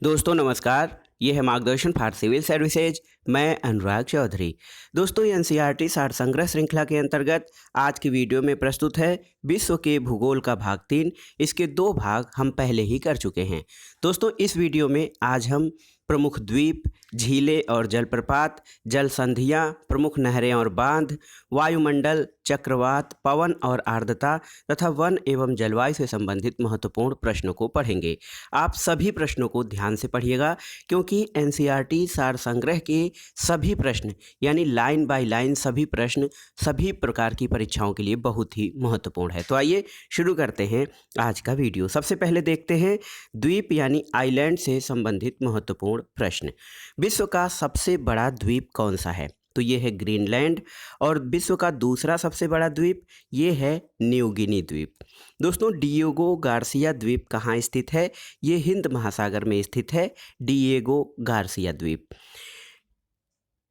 दोस्तों नमस्कार। ये है मार्गदर्शन फॉर सिविल सर्विसेज। मैं अनुराग चौधरी। दोस्तों ये एनसीईआरटी सार संग्रह श्रृंखला के अंतर्गत आज की वीडियो में प्रस्तुत है विश्व के भूगोल का भाग 3। इसके 2 भाग हम पहले ही कर चुके हैं। दोस्तों इस वीडियो में आज हम प्रमुख द्वीप, झीलें और जलप्रपात, जल संधियाँ, प्रमुख नहरें और बांध, वायुमंडल, चक्रवात, पवन और आर्द्रता तथा वन एवं जलवायु से संबंधित महत्वपूर्ण प्रश्नों को पढ़ेंगे। आप सभी प्रश्नों को ध्यान से पढ़िएगा क्योंकि एनसीईआरटी सार संग्रह के सभी प्रश्न यानी लाइन बाय लाइन सभी प्रश्न सभी प्रकार की परीक्षाओं के लिए बहुत ही महत्वपूर्ण है। तो आइए शुरू करते हैं आज का वीडियो। सबसे पहले देखते हैं द्वीप यानी आइलैंड से संबंधित महत्वपूर्ण प्रश्न। विश्व का सबसे बड़ा द्वीप कौन सा है? तो ये है ग्रीनलैंड। और विश्व का दूसरा सबसे बड़ा द्वीप ये है न्यू गिनी द्वीप। दोस्तों डिएगो गार्सिया द्वीप कहाँ स्थित है? ये हिंद महासागर में स्थित है, डिएगो गार्सिया द्वीप।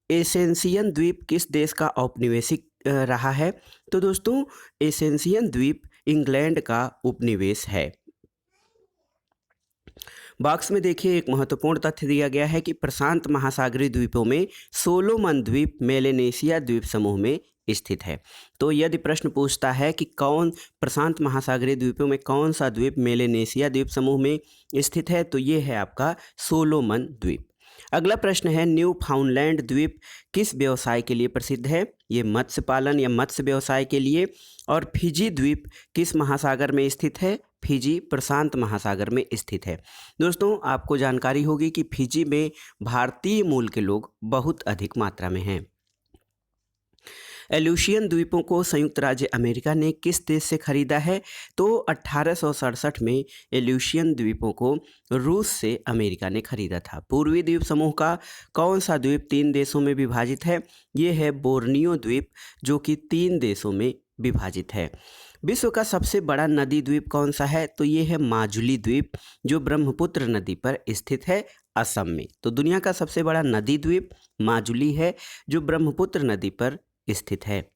एसेंशियन द्वीप किस देश का औपनिवेशिक रहा है? तो दोस्तों एसेंशियन द्वीप इंग्लैंड का उपनिवेश है। बॉक्स में देखिए एक महत्वपूर्ण तथ्य दिया गया है कि प्रशांत महासागरीय द्वीपों में सोलोमन द्वीप मेलेनेशिया द्वीप समूह में स्थित है। तो यदि प्रश्न पूछता है कि कौन प्रशांत महासागरीय द्वीपों में कौन सा द्वीप मेलेनेशिया द्वीप समूह में स्थित है, तो ये है आपका सोलोमन द्वीप। अगला प्रश्न है न्यू फाउंडलैंड द्वीप किस व्यवसाय के लिए प्रसिद्ध है? ये मत्स्य पालन या मत्स्य व्यवसाय के लिए। और फिजी द्वीप किस महासागर में स्थित है? फिजी प्रशांत महासागर में स्थित है। दोस्तों आपको जानकारी होगी कि फिजी में भारतीय मूल के लोग बहुत अधिक मात्रा में हैं। एल्यूशियन द्वीपों को संयुक्त राज्य अमेरिका ने किस देश से खरीदा है? तो 1867 में एल्यूशियन द्वीपों को रूस से अमेरिका ने खरीदा था। पूर्वी द्वीप समूह का कौन सा द्वीप 3 देशों में विभाजित है? ये है बोर्नियो द्वीप जो कि 3 देशों में विभाजित है। विश्व का सबसे बड़ा नदी द्वीप कौन सा है? तो ये है माजुली द्वीप जो ब्रह्मपुत्र नदी पर स्थित है असम में। तो दुनिया का सबसे बड़ा नदी द्वीप माजुली है जो ब्रह्मपुत्र नदी पर स्थित है।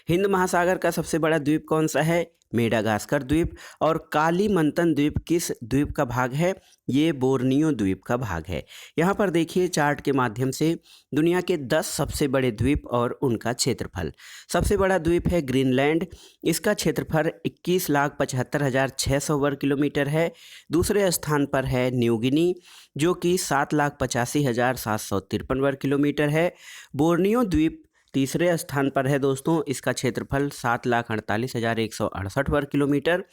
हिंद महासागर का सबसे बड़ा द्वीप कौन सा है? मेडागास्कर द्वीप। और कालीमंतन द्वीप किस द्वीप का भाग है? ये बोर्नियो द्वीप का भाग है। यहाँ पर देखिए चार्ट के माध्यम से दुनिया के 10 सबसे बड़े द्वीप और उनका क्षेत्रफल। सबसे बड़ा द्वीप है ग्रीनलैंड, इसका क्षेत्रफल 21,75,600 वर्ग किलोमीटर है। दूसरे स्थान पर है न्यू गिनी जो कि 7,85,753 वर्ग किलोमीटर है। बोर्नियो द्वीप तीसरे स्थान पर है दोस्तों, इसका क्षेत्रफल 7,48,168 वर्ग किलोमीटर।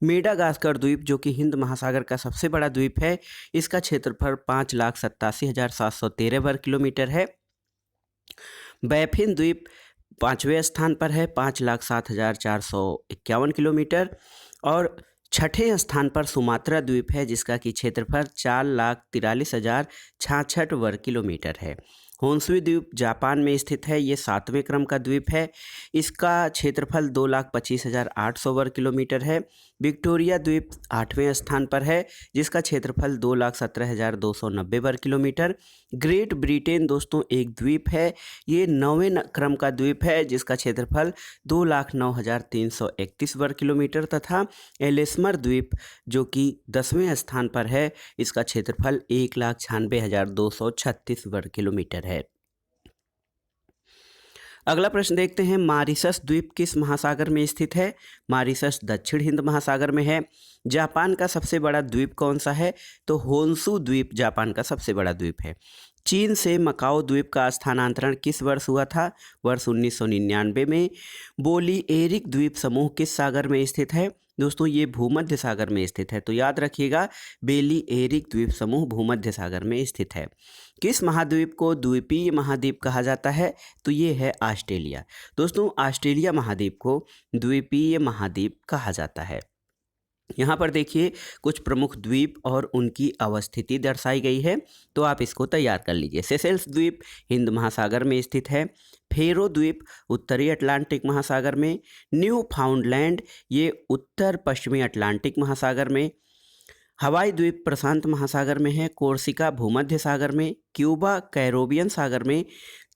मेडागास्कर द्वीप जो कि हिंद महासागर का सबसे बड़ा द्वीप है, इसका क्षेत्रफल 5,87,713 वर्ग किलोमीटर है। बैफिन द्वीप 5वें स्थान पर है, 5,07,451 किलोमीटर। और छठे स्थान पर सुमात्रा द्वीप है जिसका कि क्षेत्रफल 4,43,066 वर्ग किलोमीटर है। होन्सु द्वीप जापान में स्थित है, ये 7वें क्रम का द्वीप है, इसका क्षेत्रफल 2,25,800 वर्ग किलोमीटर है। विक्टोरिया द्वीप 8वें स्थान पर है जिसका क्षेत्रफल 2,17,290 वर्ग किलोमीटर। ग्रेट ब्रिटेन दोस्तों एक द्वीप है, ये 9वें क्रम का द्वीप है जिसका क्षेत्रफल 2,09,331 वर्ग किलोमीटर। तथा एलेसमर द्वीप जो कि 10वें स्थान पर है, इसका क्षेत्रफल 1,96,236 वर्ग किलोमीटर है। अगला प्रश्न देखते हैं मॉरिशस द्वीप किस महासागर में स्थित है? मॉरिशस दक्षिण हिंद महासागर में है। जापान का सबसे बड़ा द्वीप कौन सा है? तो होन्सु द्वीप जापान का सबसे बड़ा द्वीप है। चीन से मकाओ द्वीप का स्थानांतरण किस वर्ष हुआ था? वर्ष 1999 में। बोली एरिक द्वीप समूह किस सागर में स्थित है? दोस्तों ये भूमध्य सागर में स्थित है, तो याद रखिएगा बेली एरिक द्वीप समूह भूमध्य सागर में स्थित है। किस महाद्वीप को द्वीपीय महाद्वीप कहा जाता है? तो ये है ऑस्ट्रेलिया। दोस्तों ऑस्ट्रेलिया महाद्वीप को द्वीपीय महाद्वीप कहा जाता है। यहाँ पर देखिए कुछ प्रमुख द्वीप और उनकी अवस्थिति दर्शाई गई है, तो आप इसको तैयार कर लीजिए। सेशेल्स द्वीप हिंद महासागर में स्थित है। फेरो द्वीप उत्तरी अटलांटिक महासागर में। न्यू फाउंडलैंड ये उत्तर पश्चिमी अटलांटिक महासागर में। हवाई द्वीप प्रशांत महासागर में है। कोर्सिका भूमध्य सागर में। क्यूबा कैरोबियन सागर में।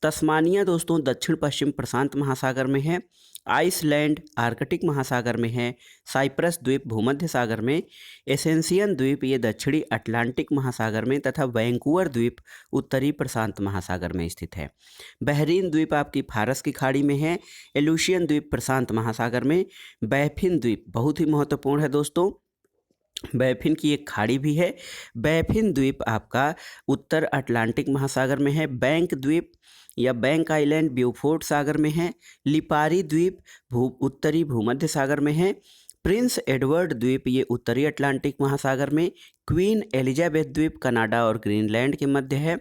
तस्मानिया दोस्तों दक्षिण पश्चिम प्रशांत महासागर में है। आइसलैंड आर्कटिक महासागर में है। साइप्रस द्वीप भूमध्य सागर में। एसेंशियन द्वीप ये दक्षिणी अटलांटिक महासागर में तथा वैंकूवर द्वीप उत्तरी प्रशांत महासागर में स्थित है। बहरीन द्वीप आपकी फारस की खाड़ी में है। एलुशियन द्वीप प्रशांत महासागर में। बैफिन द्वीप बहुत ही महत्वपूर्ण है दोस्तों, बैफिन की एक खाड़ी भी है। बैफिन द्वीप आपका उत्तर अटलांटिक महासागर में है। बैंक द्वीप या बैंक आइलैंड ब्यूफोर्ट सागर में है। लिपारी द्वीप उत्तरी भूमध्य सागर में है। प्रिंस एडवर्ड द्वीप ये उत्तरी अटलांटिक महासागर में। क्वीन एलिजाबेथ द्वीप कनाडा और ग्रीनलैंड के मध्य है।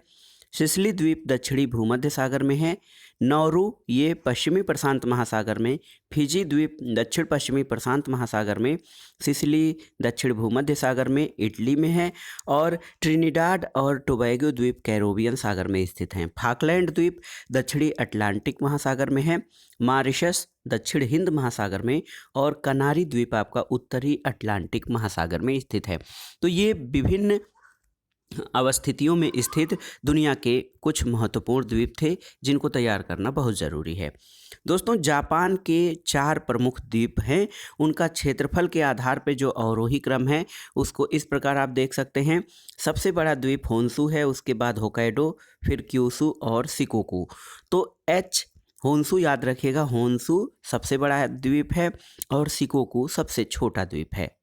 सिसिली द्वीप दक्षिणी भूमध्य सागर में है। नौरू ये पश्चिमी प्रशांत महासागर में। फिजी द्वीप दक्षिण पश्चिमी प्रशांत महासागर में। सिसिली दक्षिण भूमध्य सागर में इटली में है। और ट्रिनिडाड और टोबैगो द्वीप कैरोबियन सागर में स्थित हैं। फाकलैंड द्वीप दक्षिणी अटलांटिक महासागर में है। मॉरिशस दक्षिण हिंद महासागर में। और कनारी द्वीप आपका उत्तरी अटलांटिक महासागर में स्थित है। तो ये विभिन्न अवस्थितियों में स्थित दुनिया के कुछ महत्वपूर्ण द्वीप थे जिनको तैयार करना बहुत ज़रूरी है। दोस्तों जापान के 4 प्रमुख द्वीप हैं, उनका क्षेत्रफल के आधार पर जो अवरोही क्रम है उसको इस प्रकार आप देख सकते हैं। सबसे बड़ा द्वीप होन्शु है, उसके बाद होक्काइडो, फिर क्यूशु और शिकोकू। तो होन्शु याद रखिएगा, होन्शु सबसे बड़ा द्वीप है और शिकोकू सबसे छोटा द्वीप है।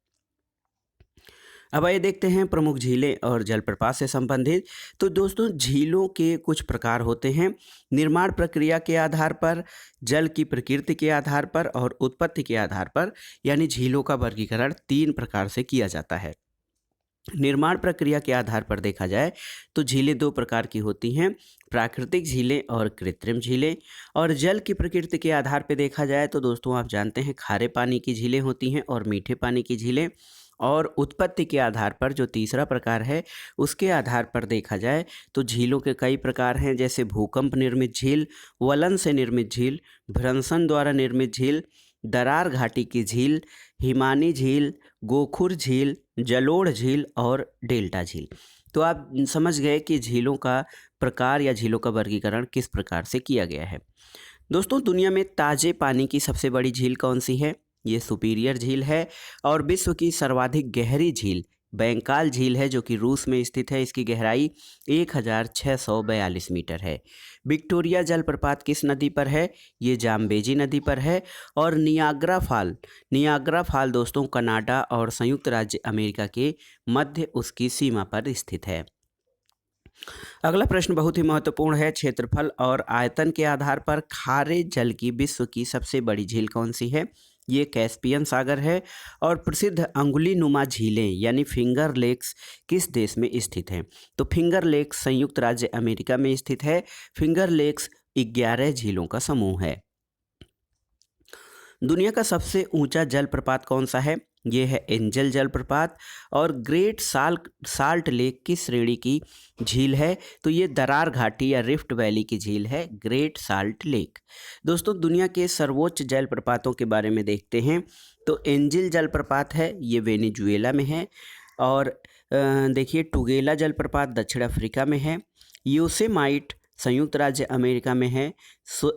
अब आइए देखते हैं प्रमुख झीलें और जलप्रपात से संबंधित। तो दोस्तों झीलों के कुछ प्रकार होते हैं। निर्माण प्रक्रिया के आधार पर, जल की प्रकृति के आधार पर और उत्पत्ति के आधार पर, यानी झीलों का वर्गीकरण 3 प्रकार से किया जाता है। निर्माण प्रक्रिया के आधार पर देखा जाए तो झीलें 2 प्रकार की होती हैं, प्राकृतिक झीलें और कृत्रिम झीलें। और जल की प्रकृति के आधार पर देखा जाए तो दोस्तों आप जानते हैं खारे पानी की झीलें होती हैं और मीठे पानी की झीलें। और उत्पत्ति के आधार पर जो तीसरा प्रकार है उसके आधार पर देखा जाए तो झीलों के कई प्रकार हैं, जैसे भूकंप निर्मित झील, वलन से निर्मित झील, भ्रंशन द्वारा निर्मित झील, दरार घाटी की झील, हिमानी झील, गोखुर झील, जलोढ़ झील और डेल्टा झील। तो आप समझ गए कि झीलों का प्रकार या झीलों का वर्गीकरण किस प्रकार से किया गया है। दोस्तों दुनिया में ताजे पानी की सबसे बड़ी झील कौन सी है? ये सुपीरियर झील है। और विश्व की सर्वाधिक गहरी झील बैंकाल झील है जो कि रूस में स्थित है। इसकी गहराई 1642 मीटर है। विक्टोरिया जलप्रपात किस नदी पर है? ये जाम्बेजी नदी पर है। और नियाग्रा फाल दोस्तों कनाडा और संयुक्त राज्य अमेरिका के मध्य उसकी सीमा पर स्थित है। अगला प्रश्न बहुत ही महत्वपूर्ण है। क्षेत्रफल और आयतन के आधार पर खारे जल की विश्व की सबसे बड़ी झील कौन सी है? ये कैस्पियन सागर है। और प्रसिद्ध अंगुली नुमा झीलें यानी फिंगर लेक्स किस देश में स्थित हैं? तो फिंगर लेक्स संयुक्त राज्य अमेरिका में स्थित है। फिंगर लेक्स 11 झीलों का समूह है। दुनिया का सबसे ऊंचा जलप्रपात कौन सा है? ये है एंजल जलप्रपात। और ग्रेट साल्ट लेक किस श्रेणी की झील है? तो ये दरार घाटी या रिफ्ट वैली की झील है, ग्रेट साल्ट लेक। दोस्तों दुनिया के सर्वोच्च जलप्रपातों के बारे में देखते हैं। तो एंजल जलप्रपात है, ये वेनेजुएला में है। और देखिए टुगेला जलप्रपात दक्षिण अफ्रीका में है। योसेमाइट संयुक्त राज्य अमेरिका में है।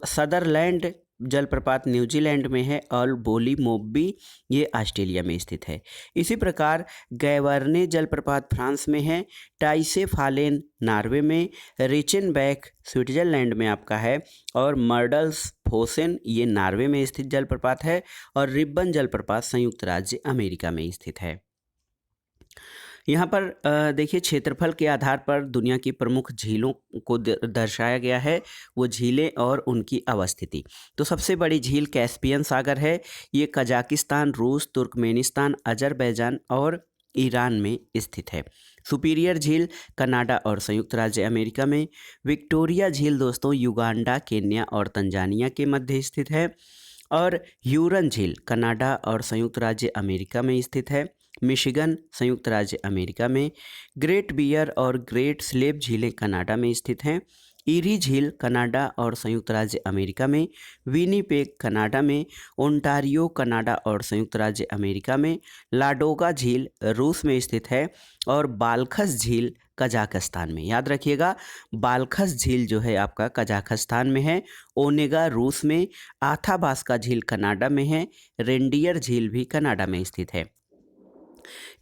सदरलैंड जलप्रपात न्यूजीलैंड में है। और बोली मोब्बी ये ऑस्ट्रेलिया में स्थित है। इसी प्रकार गैवर्ने जलप्रपात फ्रांस में है। टाइसे फालेन नॉर्वे में, रिचेनबैक स्विट्जरलैंड में आपका है। और मर्डल्स फोसेन ये नॉर्वे में स्थित जलप्रपात है। और रिब्बन जलप्रपात संयुक्त राज्य अमेरिका में स्थित है। यहाँ पर देखिए क्षेत्रफल के आधार पर दुनिया की प्रमुख झीलों को दर्शाया गया है, वो झीलें और उनकी अवस्थिति। तो सबसे बड़ी झील कैस्पियन सागर है। ये कजाकिस्तान, रूस, तुर्कमेनिस्तान, अजरबैजान और ईरान में स्थित है। सुपीरियर झील कनाडा और संयुक्त राज्य अमेरिका में। विक्टोरिया झील दोस्तों युगांडा, केन्या और तंजानिया के मध्य स्थित है। और ह्यूरन झील कनाडा और संयुक्त राज्य अमेरिका में स्थित है। मिशिगन संयुक्त राज्य अमेरिका में। ग्रेट बियर और ग्रेट स्लेव झीलें कनाडा में स्थित हैं। ईरी झील कनाडा और संयुक्त राज्य अमेरिका में। विनीपेग कनाडा में। ओंटारियो कनाडा और संयुक्त राज्य अमेरिका में। लाडोगा झील रूस में स्थित है। और बाल्खस झील कजाकिस्तान में। याद रखिएगा, बालखस झील जो है आपका कजाकिस्तान में है, ओनेगा रूस में, आथाबास्का झील कनाडा में है, रेंडियर झील भी कनाडा में स्थित है।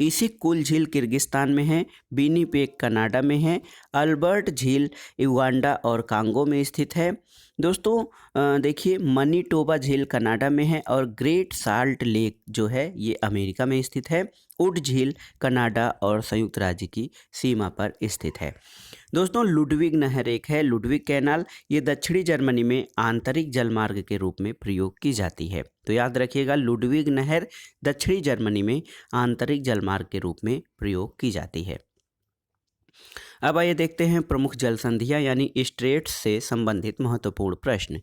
इसिक-कुल झील किर्गिस्तान में है, विनिपेग कनाडा में है, अल्बर्ट झील युगांडा और कांगो में स्थित है। दोस्तों देखिए, मनीटोबा झील कनाडा में है और ग्रेट साल्ट लेक जो है ये अमेरिका में स्थित है। उड झील कनाडा और संयुक्त राज्य की सीमा पर स्थित है। दोस्तों लुडविग नहर एक है, लुडविग कैनाल, ये दक्षिणी जर्मनी में आंतरिक जलमार्ग के रूप में प्रयोग की जाती है। तो याद रखिएगा, लुडविग नहर दक्षिणी जर्मनी में आंतरिक जलमार्ग के रूप में प्रयोग की जाती है। अब आइए देखते हैं प्रमुख जल संधियां यानी स्ट्रेट्स से संबंधित महत्वपूर्ण प्रश्न।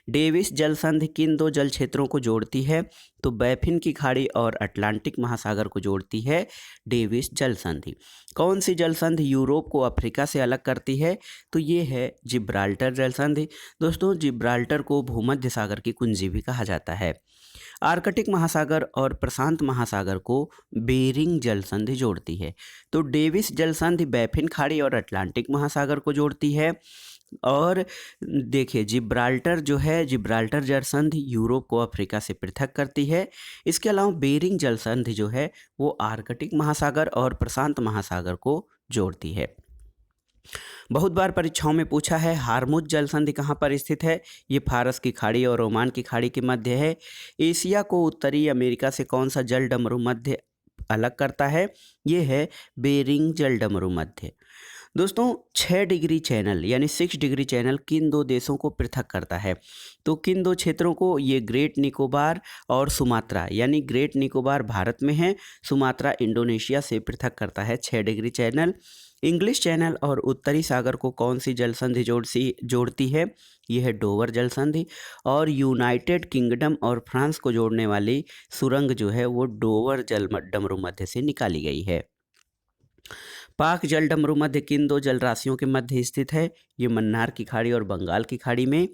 डेविस जल संधि किन दो जल क्षेत्रों को जोड़ती है? तो बैफिन की खाड़ी और अटलांटिक महासागर को जोड़ती है डेविस जल संधि। कौन सी जल संधि यूरोप को अफ्रीका से अलग करती है? तो ये है जिब्राल्टर जल संधि। दोस्तों जिब्राल्टर को भूमध्य सागर की कुंजी भी कहा जाता है। आर्कटिक महासागर और प्रशांत महासागर को बेरिंग जल संधि जोड़ती है। तो डेविस जल संधि बैफिन खाड़ी और अटलांटिक महासागर को जोड़ती है। और देखिए जिब्राल्टर जो है, जिब्राल्टर जल संधि यूरोप को अफ्रीका से पृथक करती है। इसके अलावा बेरिंग जल संधि जो है वो आर्कटिक महासागर और प्रशांत महासागर को जोड़ती है। बहुत बार परीक्षाओं में पूछा है, हार्मुज जल संधि कहाँ पर स्थित है? ये फारस की खाड़ी और ओमान की खाड़ी के मध्य है। एशिया को उत्तरी अमेरिका से कौन सा जल डमरू मध्य अलग करता है? ये है बेरिंग जल डमरू मध्य। दोस्तों 6 डिग्री चैनल यानी 6 डिग्री चैनल किन दो देशों को पृथक करता है? तो किन दो क्षेत्रों को? ये ग्रेट निकोबार और सुमात्रा, यानी ग्रेट निकोबार भारत में है, सुमात्रा इंडोनेशिया से पृथक करता है 6 डिग्री चैनल। इंग्लिश चैनल और उत्तरी सागर को कौन सी जल संधि जोड़ती है? यह है डोवर जल संधि। और यूनाइटेड किंगडम और फ्रांस को जोड़ने वाली सुरंग जो है वो डोवर जल डमरू मध्य से निकाली गई है। पाक जल डमरू मध्य किन दो जल राशियों के मध्य स्थित है? ये मन्नार की खाड़ी और बंगाल की खाड़ी में।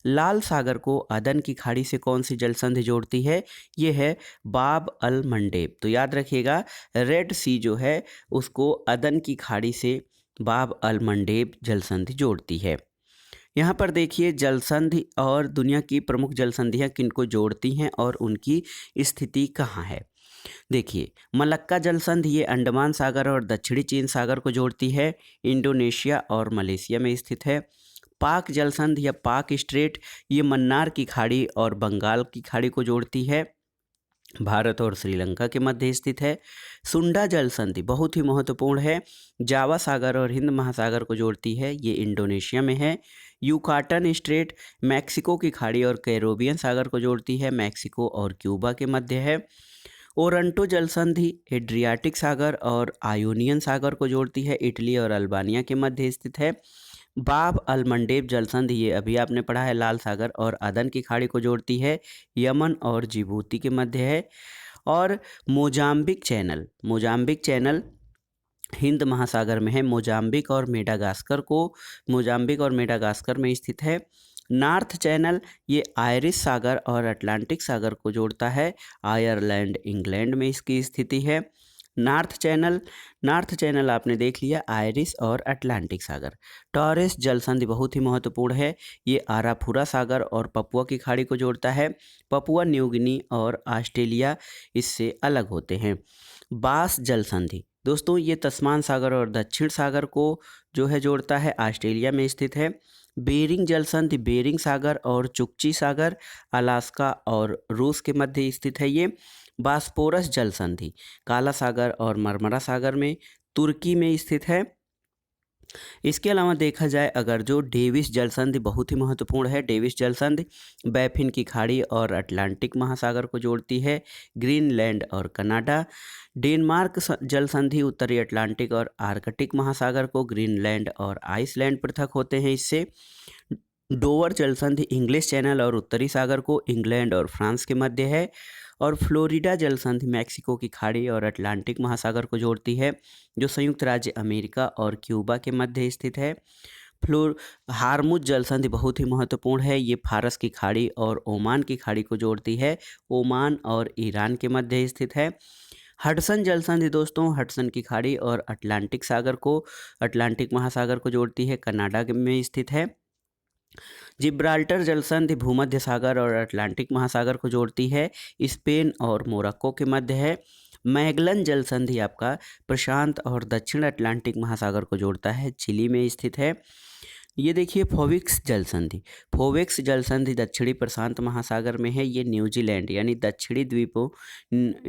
लाल सागर को अदन की खाड़ी से कौन सी जल संधि जोड़ती है? ये है बाब अल मंडेब। तो याद रखिएगा, रेड सी जो है उसको अदन की खाड़ी से बाब अल मंडेब जल संधि जोड़ती है। यहाँ पर देखिए जल संधि और दुनिया की प्रमुख जल संधियाँ किनको जोड़ती हैं और उनकी स्थिति कहाँ है। देखिए मलक्का जल संधि ये अंडमान सागर और दक्षिणी चीन सागर को जोड़ती है, इंडोनेशिया और मलेशिया में स्थित है। पाक जल संधि या पाक स्ट्रेट ये मन्नार की खाड़ी और बंगाल की खाड़ी को जोड़ती है, भारत और श्रीलंका के मध्य स्थित है। सुंडा जल संधि बहुत ही महत्वपूर्ण है, जावा सागर और हिंद महासागर को जोड़ती है, ये इंडोनेशिया में है। यूकाटन स्ट्रेट मैक्सिको की खाड़ी और कैरोबियन सागर को जोड़ती है, मैक्सिको और क्यूबा के मध्य है। ओरंटो जल संधि एड्रियाटिक सागर और आयोनियन सागर को जोड़ती है, इटली और अल्बानिया के मध्य स्थित है। बाब अल मंडेब जल संधि ये अभी आपने पढ़ा है, लाल सागर और अदन की खाड़ी को जोड़ती है, यमन और जिबूती के मध्य है। और मोजाम्बिक चैनल हिंद महासागर में है, मोजाम्बिक और मेडागास्कर में स्थित है। नॉर्थ चैनल ये आयरिश सागर और अटलांटिक सागर को जोड़ता है, आयरलैंड इंग्लैंड में इसकी स्थिति है। नॉर्थ चैनल आपने देख लिया, आयरिश और अटलांटिक सागर। टॉरेस जल संधि बहुत ही महत्वपूर्ण है, ये आराफुरा सागर और पपुआ की खाड़ी को जोड़ता है, पपुआ न्यू गिनी और ऑस्ट्रेलिया इससे अलग होते हैं। बास जल संधि दोस्तों ये तस्मान सागर और दक्षिण सागर को जो है जोड़ता है, ऑस्ट्रेलिया में स्थित है। बेरिंग जल संधि बेरिंग सागर और चुकची सागर अलास्का और रूस के मध्य स्थित है। ये बास्पोरस जल संधि काला सागर और मरमरा सागर में तुर्की में स्थित है। इसके अलावा देखा जाए अगर जो डेविस जल संधि बहुत ही महत्वपूर्ण है, डेविस जल संधि बैफिन की खाड़ी और अटलांटिक महासागर को जोड़ती है, ग्रीनलैंड और कनाडा। डेनमार्क जल संधि उत्तरी अटलांटिक और आर्कटिक महासागर को, ग्रीनलैंड और आइसलैंड पृथक होते हैं इससे। डोवर जल संधि इंग्लिश चैनल और उत्तरी सागर को, इंग्लैंड और फ्रांस के मध्य है। और फ्लोरिडा जल संधि मैक्सिको की खाड़ी और अटलांटिक महासागर को जोड़ती है, जो संयुक्त राज्य अमेरिका और क्यूबा के मध्य स्थित है। हार्मुज जल संधि बहुत ही महत्वपूर्ण है, ये फारस की खाड़ी और ओमान की खाड़ी को जोड़ती है, ओमान और ईरान के मध्य स्थित है। हडसन जल संधि दोस्तों हडसन की खाड़ी और अटलांटिक महासागर को जोड़ती है, कनाडा में स्थित है। जिब्राल्टर जल संधि भूमध्य सागर और अटलांटिक महासागर को जोड़ती है, स्पेन और मोरक्को के मध्य है। मैगलन जल संधि आपका प्रशांत और दक्षिण अटलांटिक महासागर को जोड़ता है, चिली में स्थित है। ये देखिए फोविक्स जल संधि दक्षिणी प्रशांत महासागर में है, ये न्यूजीलैंड यानी दक्षिणी द्वीपों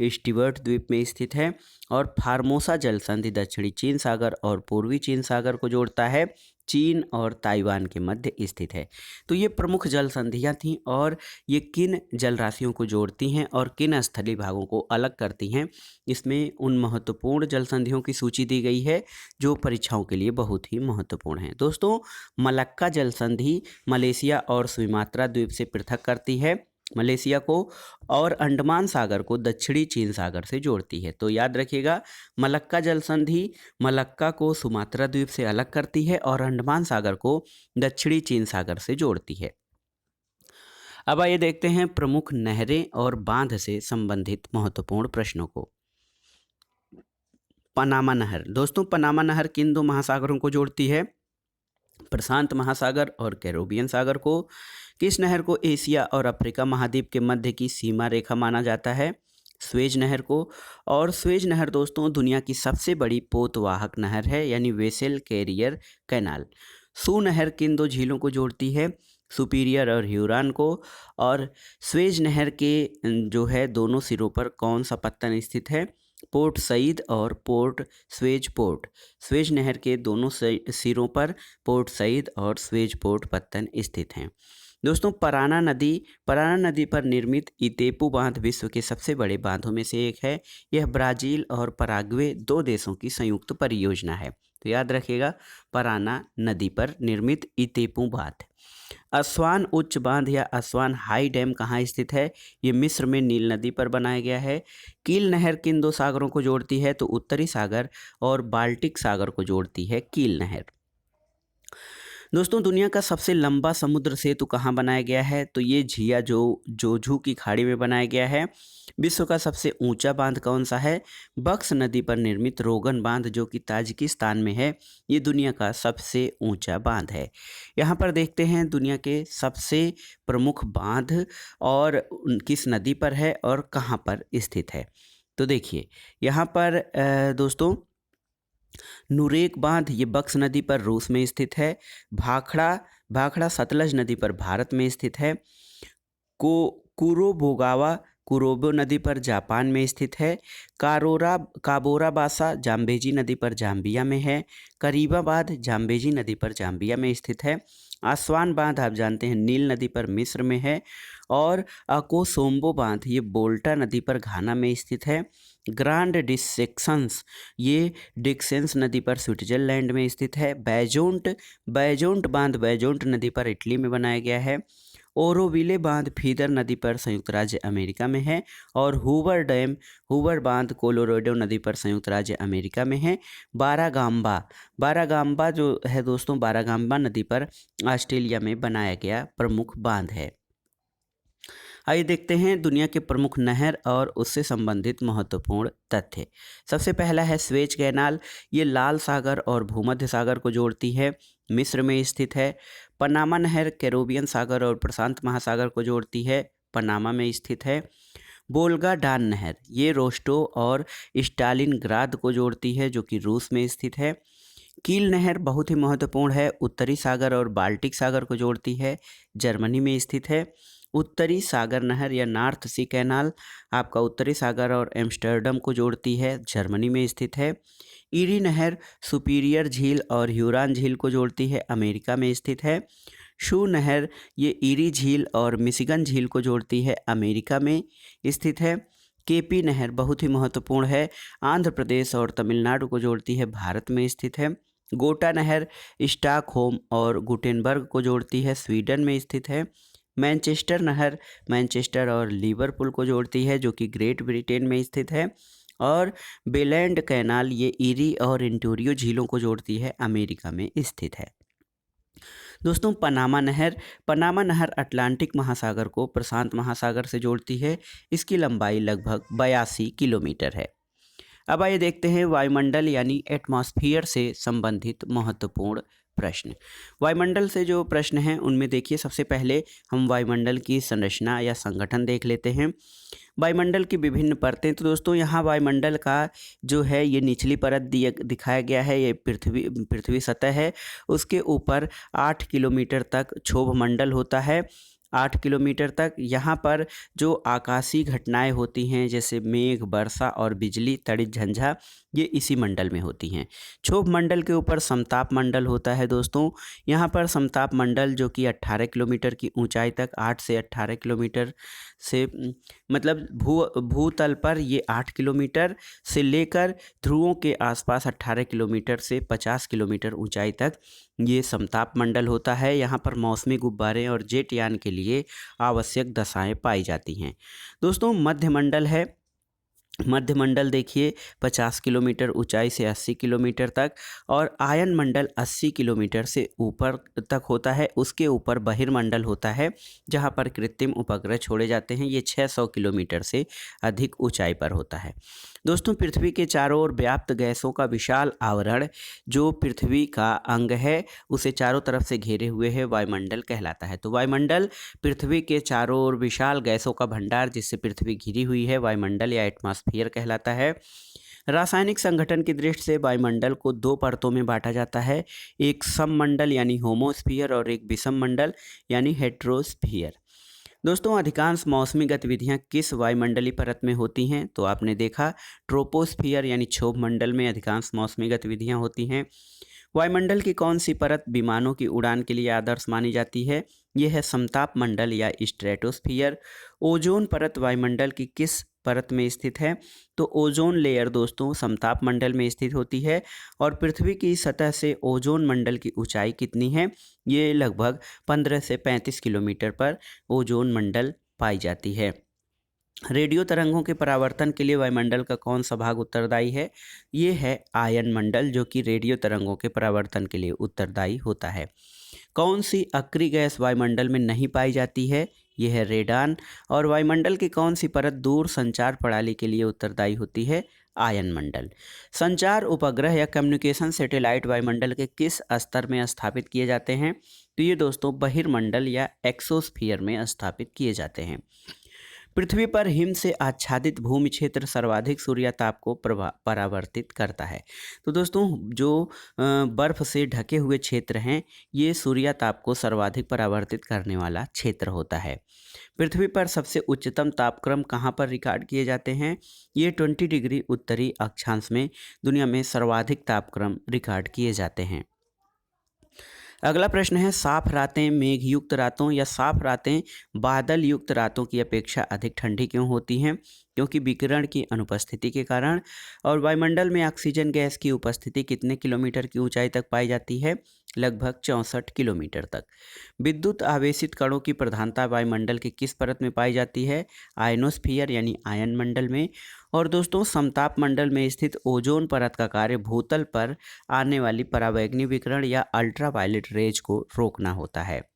स्टीवर्ट द्वीप में स्थित है। और फार्मोसा जल संधि दक्षिणी चीन सागर और पूर्वी चीन सागर को जोड़ता है, चीन और ताइवान के मध्य स्थित है। तो ये प्रमुख जल संधियाँ थीं और ये किन जल राशियों को जोड़ती हैं और किन स्थलीय भागों को अलग करती हैं, इसमें उन महत्वपूर्ण जल संधियों की सूची दी गई है जो परीक्षाओं के लिए बहुत ही महत्वपूर्ण है। दोस्तों मलक्का जल संधि मलेशिया और सुमात्रा द्वीप से पृथक करती है, मलेशिया को, और अंडमान सागर को दक्षिणी चीन सागर से जोड़ती है। तो याद रखिएगा, मलक्का जल संधि मलक्का को सुमात्रा द्वीप से अलग करती है और अंडमान सागर को दक्षिणी चीन सागर से जोड़ती है। अब आइए देखते हैं प्रमुख नहरें और बांध से संबंधित महत्वपूर्ण प्रश्नों को। पनामा नहर दोस्तों, पनामा नहर किन दो महासागरों को जोड़ती है? प्रशांत महासागर और कैरिबियन सागर को। किस नहर को एशिया और अफ्रीका महाद्वीप के मध्य की सीमा रेखा माना जाता है? स्वेज नहर को। और स्वेज नहर दोस्तों दुनिया की सबसे बड़ी पोतवाहक नहर है यानी वेसल कैरियर कैनाल। सू नहर किन दो झीलों को जोड़ती है? सुपीरियर और ह्यूरॉन को। और स्वेज नहर के जो है दोनों सिरों पर कौन सा पत्तन स्थित है? पोर्ट सईद और पोर्ट स्वेज पोर्ट। स्वेज नहर के दोनों सिरों पर पोर्ट सईद और स्वेज पोर्ट पत्तन स्थित हैं। दोस्तों पराना नदी पर निर्मित इतेपू बांध विश्व के सबसे बड़े बांधों में से एक है। यह ब्राज़ील और पराग्वे दो देशों की संयुक्त परियोजना है। तो याद रखिएगा, पराना नदी पर निर्मित इतेपू बांध। असवान उच्च बांध या असवान हाई डैम कहाँ स्थित है? ये मिस्र में नील नदी पर बनाया गया है। कील नहर किन दो सागरों को जोड़ती है? तो उत्तरी सागर और बाल्टिक सागर को जोड़ती है कील नहर। दोस्तों दुनिया का सबसे लंबा समुद्र सेतु कहाँ बनाया गया है? तो ये झिया जोजू की खाड़ी में बनाया गया है। विश्व का सबसे ऊंचा बांध कौन सा है? बक्स नदी पर निर्मित रोगन बांध जो कि ताजिकिस्तान में है, ये दुनिया का सबसे ऊंचा बांध है। यहाँ पर देखते हैं दुनिया के सबसे प्रमुख बांध और किस नदी पर है और कहाँ पर स्थित है। तो देखिए यहाँ पर नुरेक बांध ये बक्स नदी पर रूस में स्थित है। भाखड़ा सतलज नदी पर भारत में स्थित है। कुरोबोगावा कुरोबो नदी पर जापान में स्थित है। काबोराबासा जाम्बेजी नदी पर जाम्बिया में है। करीबाबाद जाम्बेजी नदी पर जाम्बिया में स्थित है। आसवान बांध आप जानते हैं नील नदी पर मिस्र में है। और अकोसोम्बो बांध ये बोल्टा नदी पर घाना में स्थित है। ग्रांड डिसेक्शंस ये डिक्सेंस नदी पर स्विट्जरलैंड में स्थित है। बैजोंट बांध बैजोंट नदी पर इटली में बनाया गया है। ओरोविले बांध फीदर नदी पर संयुक्त राज्य अमेरिका में है। और हूवर बांध कोलोराडो नदी पर संयुक्त राज्य अमेरिका में है। बारागाम्बा जो है दोस्तों, बारागाम्बा नदी पर ऑस्ट्रेलिया में बनाया गया प्रमुख बांध है। आइए देखते हैं दुनिया के प्रमुख नहर और उससे संबंधित महत्वपूर्ण तथ्य। सबसे पहला है स्वेज कैनाल, ये लाल सागर और भूमध्य सागर को जोड़ती है, मिस्र में स्थित है। पनामा नहर कैरिबियन सागर और प्रशांत महासागर को जोड़ती है, पनामा में स्थित है। बोल्गा डान नहर ये रोस्टो और स्टालिनग्राद को जोड़ती है जो कि रूस में स्थित है। कील नहर बहुत ही महत्वपूर्ण है, उत्तरी सागर और बाल्टिक सागर को जोड़ती है, जर्मनी में स्थित है। उत्तरी सागर नहर या नॉर्थ सी कैनाल आपका उत्तरी सागर और एम्स्टर्डम को जोड़ती है, जर्मनी में स्थित है। ईरी नहर सुपीरियर झील और ह्यूरॉन झील को जोड़ती है, अमेरिका में स्थित है। शू नहर ये ईरी झील और मिशिगन झील को जोड़ती है, अमेरिका में स्थित है। केपी नहर बहुत ही महत्वपूर्ण है, आंध्र प्रदेश और तमिलनाडु को जोड़ती है, भारत में स्थित है। गोटा नहर स्टॉकहोम और गुटेनबर्ग को जोड़ती है, स्वीडन में स्थित है। मैनचेस्टर नहर मैनचेस्टर और लिवरपूल को जोड़ती है जो कि ग्रेट ब्रिटेन में स्थित है। और बेलैंड कैनाल ये ईरी और इंटोरियो झीलों को जोड़ती है, अमेरिका में स्थित है। दोस्तों पनामा नहर अटलांटिक महासागर को प्रशांत महासागर से जोड़ती है। इसकी लंबाई लगभग 82 किलोमीटर है। अब आइए देखते हैं वायुमंडल यानी एटमॉस्फेयर से संबंधित महत्वपूर्ण प्रश्न। वायुमंडल से जो प्रश्न हैं उनमें देखिए, सबसे पहले हम वायुमंडल की संरचना या संगठन देख लेते हैं। वायुमंडल की विभिन्न परतें, तो दोस्तों यहाँ वायुमंडल का जो है ये निचली परत दिखाया गया है, ये पृथ्वी सतह है। उसके ऊपर 8 किलोमीटर तक क्षोभ मंडल होता है। 8 किलोमीटर तक यहाँ पर जो आकाशीय घटनाएं होती हैं जैसे मेघ, वर्षा और बिजली, तड़ित, झंझा, ये इसी मंडल में होती हैं। क्षोभ मंडल के ऊपर समताप मंडल होता है दोस्तों। यहाँ पर समताप मंडल जो कि 18 किलोमीटर की ऊंचाई तक, 8 से 18 किलोमीटर से मतलब भूतल पर ये 8 किलोमीटर से लेकर ध्रुवों के आसपास 18 किलोमीटर से 50 किलोमीटर ऊंचाई तक ये समताप मंडल होता है। यहाँ पर मौसमी गुब्बारे और जेट यान के लिए आवश्यक दशाएं पाई जाती हैं। दोस्तों मध्यमंडल है। मध्यमंडल देखिए 50 किलोमीटर ऊंचाई से 80 किलोमीटर तक, और आयन मंडल 80 किलोमीटर से ऊपर तक होता है। उसके ऊपर बहिर्मंडल होता है जहां पर कृत्रिम उपग्रह छोड़े जाते हैं। ये 600 किलोमीटर से अधिक ऊंचाई पर होता है। दोस्तों पृथ्वी के चारों ओर व्याप्त गैसों का विशाल आवरण जो पृथ्वी का अंग है उसे चारों तरफ से घेरे हुए है, वायुमंडल कहलाता है। तो वायुमंडल पृथ्वी के चारों ओर विशाल गैसों का भंडार जिससे पृथ्वी घिरी हुई है, वायुमंडल या एटमॉस्फेयर कहलाता है। रासायनिक संगठन की दृष्टि से वायुमंडल को दो परतों में बांटा जाता है, एक सममंडल यानी होमोस्फीयर और एक विषम मंडल यानी हेट्रोस्फीयर। दोस्तों अधिकांश मौसमी गतिविधियां किस वायुमंडलीय परत में होती हैं? तो आपने देखा ट्रोपोस्फियर यानी क्षोभ मंडल में अधिकांश मौसमी गतिविधियां होती हैं। वायुमंडल की कौन सी परत विमानों की उड़ान के लिए आदर्श मानी जाती है? यह है समताप मंडल या स्ट्रेटोस्फियर। ओजोन परत वायुमंडल की किस परत में स्थित है? तो ओजोन लेयर दोस्तों समताप मंडल में स्थित होती है। और पृथ्वी की सतह से ओजोन मंडल की ऊंचाई कितनी है? ये लगभग 15 से 35 किलोमीटर पर ओजोन मंडल पाई जाती है। रेडियो तरंगों के परावर्तन के लिए वायुमंडल का कौन सा भाग उत्तरदायी है? ये है आयन मंडल जो कि रेडियो तरंगों के परावर्तन के लिए उत्तरदायी होता है। कौन सी अक्रिय गैस वायुमंडल में नहीं पाई जाती है? यह है रेडान। और वायुमंडल की कौन सी परत दूर संचार प्रणाली के लिए उत्तरदायी होती है? आयन मंडल। संचार उपग्रह या कम्युनिकेशन सैटेलाइट वायुमंडल के किस स्तर में स्थापित किए जाते हैं? तो ये दोस्तों बहिर्मंडल या एक्सोस्फीयर में स्थापित किए जाते हैं। पृथ्वी पर हिम से आच्छादित भूमि क्षेत्र सर्वाधिक सूर्यताप को परावर्तित करता है। तो दोस्तों जो बर्फ से ढके हुए क्षेत्र हैं ये सूर्यताप को सर्वाधिक परावर्तित करने वाला क्षेत्र होता है। पृथ्वी पर सबसे उच्चतम तापक्रम कहाँ पर रिकॉर्ड किए जाते हैं? ये 20 डिग्री उत्तरी अक्षांश में दुनिया में सर्वाधिक तापक्रम रिकॉर्ड किए जाते हैं। अगला प्रश्न है, साफ रातें मेघयुक्त रातों या साफ रातें बादल युक्त रातों की अपेक्षा अधिक ठंडी क्यों होती हैं? क्योंकि विकिरण की अनुपस्थिति के कारण। और वायुमंडल में ऑक्सीजन गैस की उपस्थिति कितने किलोमीटर की ऊंचाई तक पाई जाती है? लगभग 64 किलोमीटर तक। विद्युत आवेशित कणों की प्रधानता वायुमंडल की किस परत में पाई जाती है? आयनोस्फीयर यानी आयन मंडल में। और दोस्तों समताप मंडल में स्थित ओजोन परत का कार्य भूतल पर आने वाली परावैंगनी विकिरण या अल्ट्रावायलेट रेज को रोकना होता है।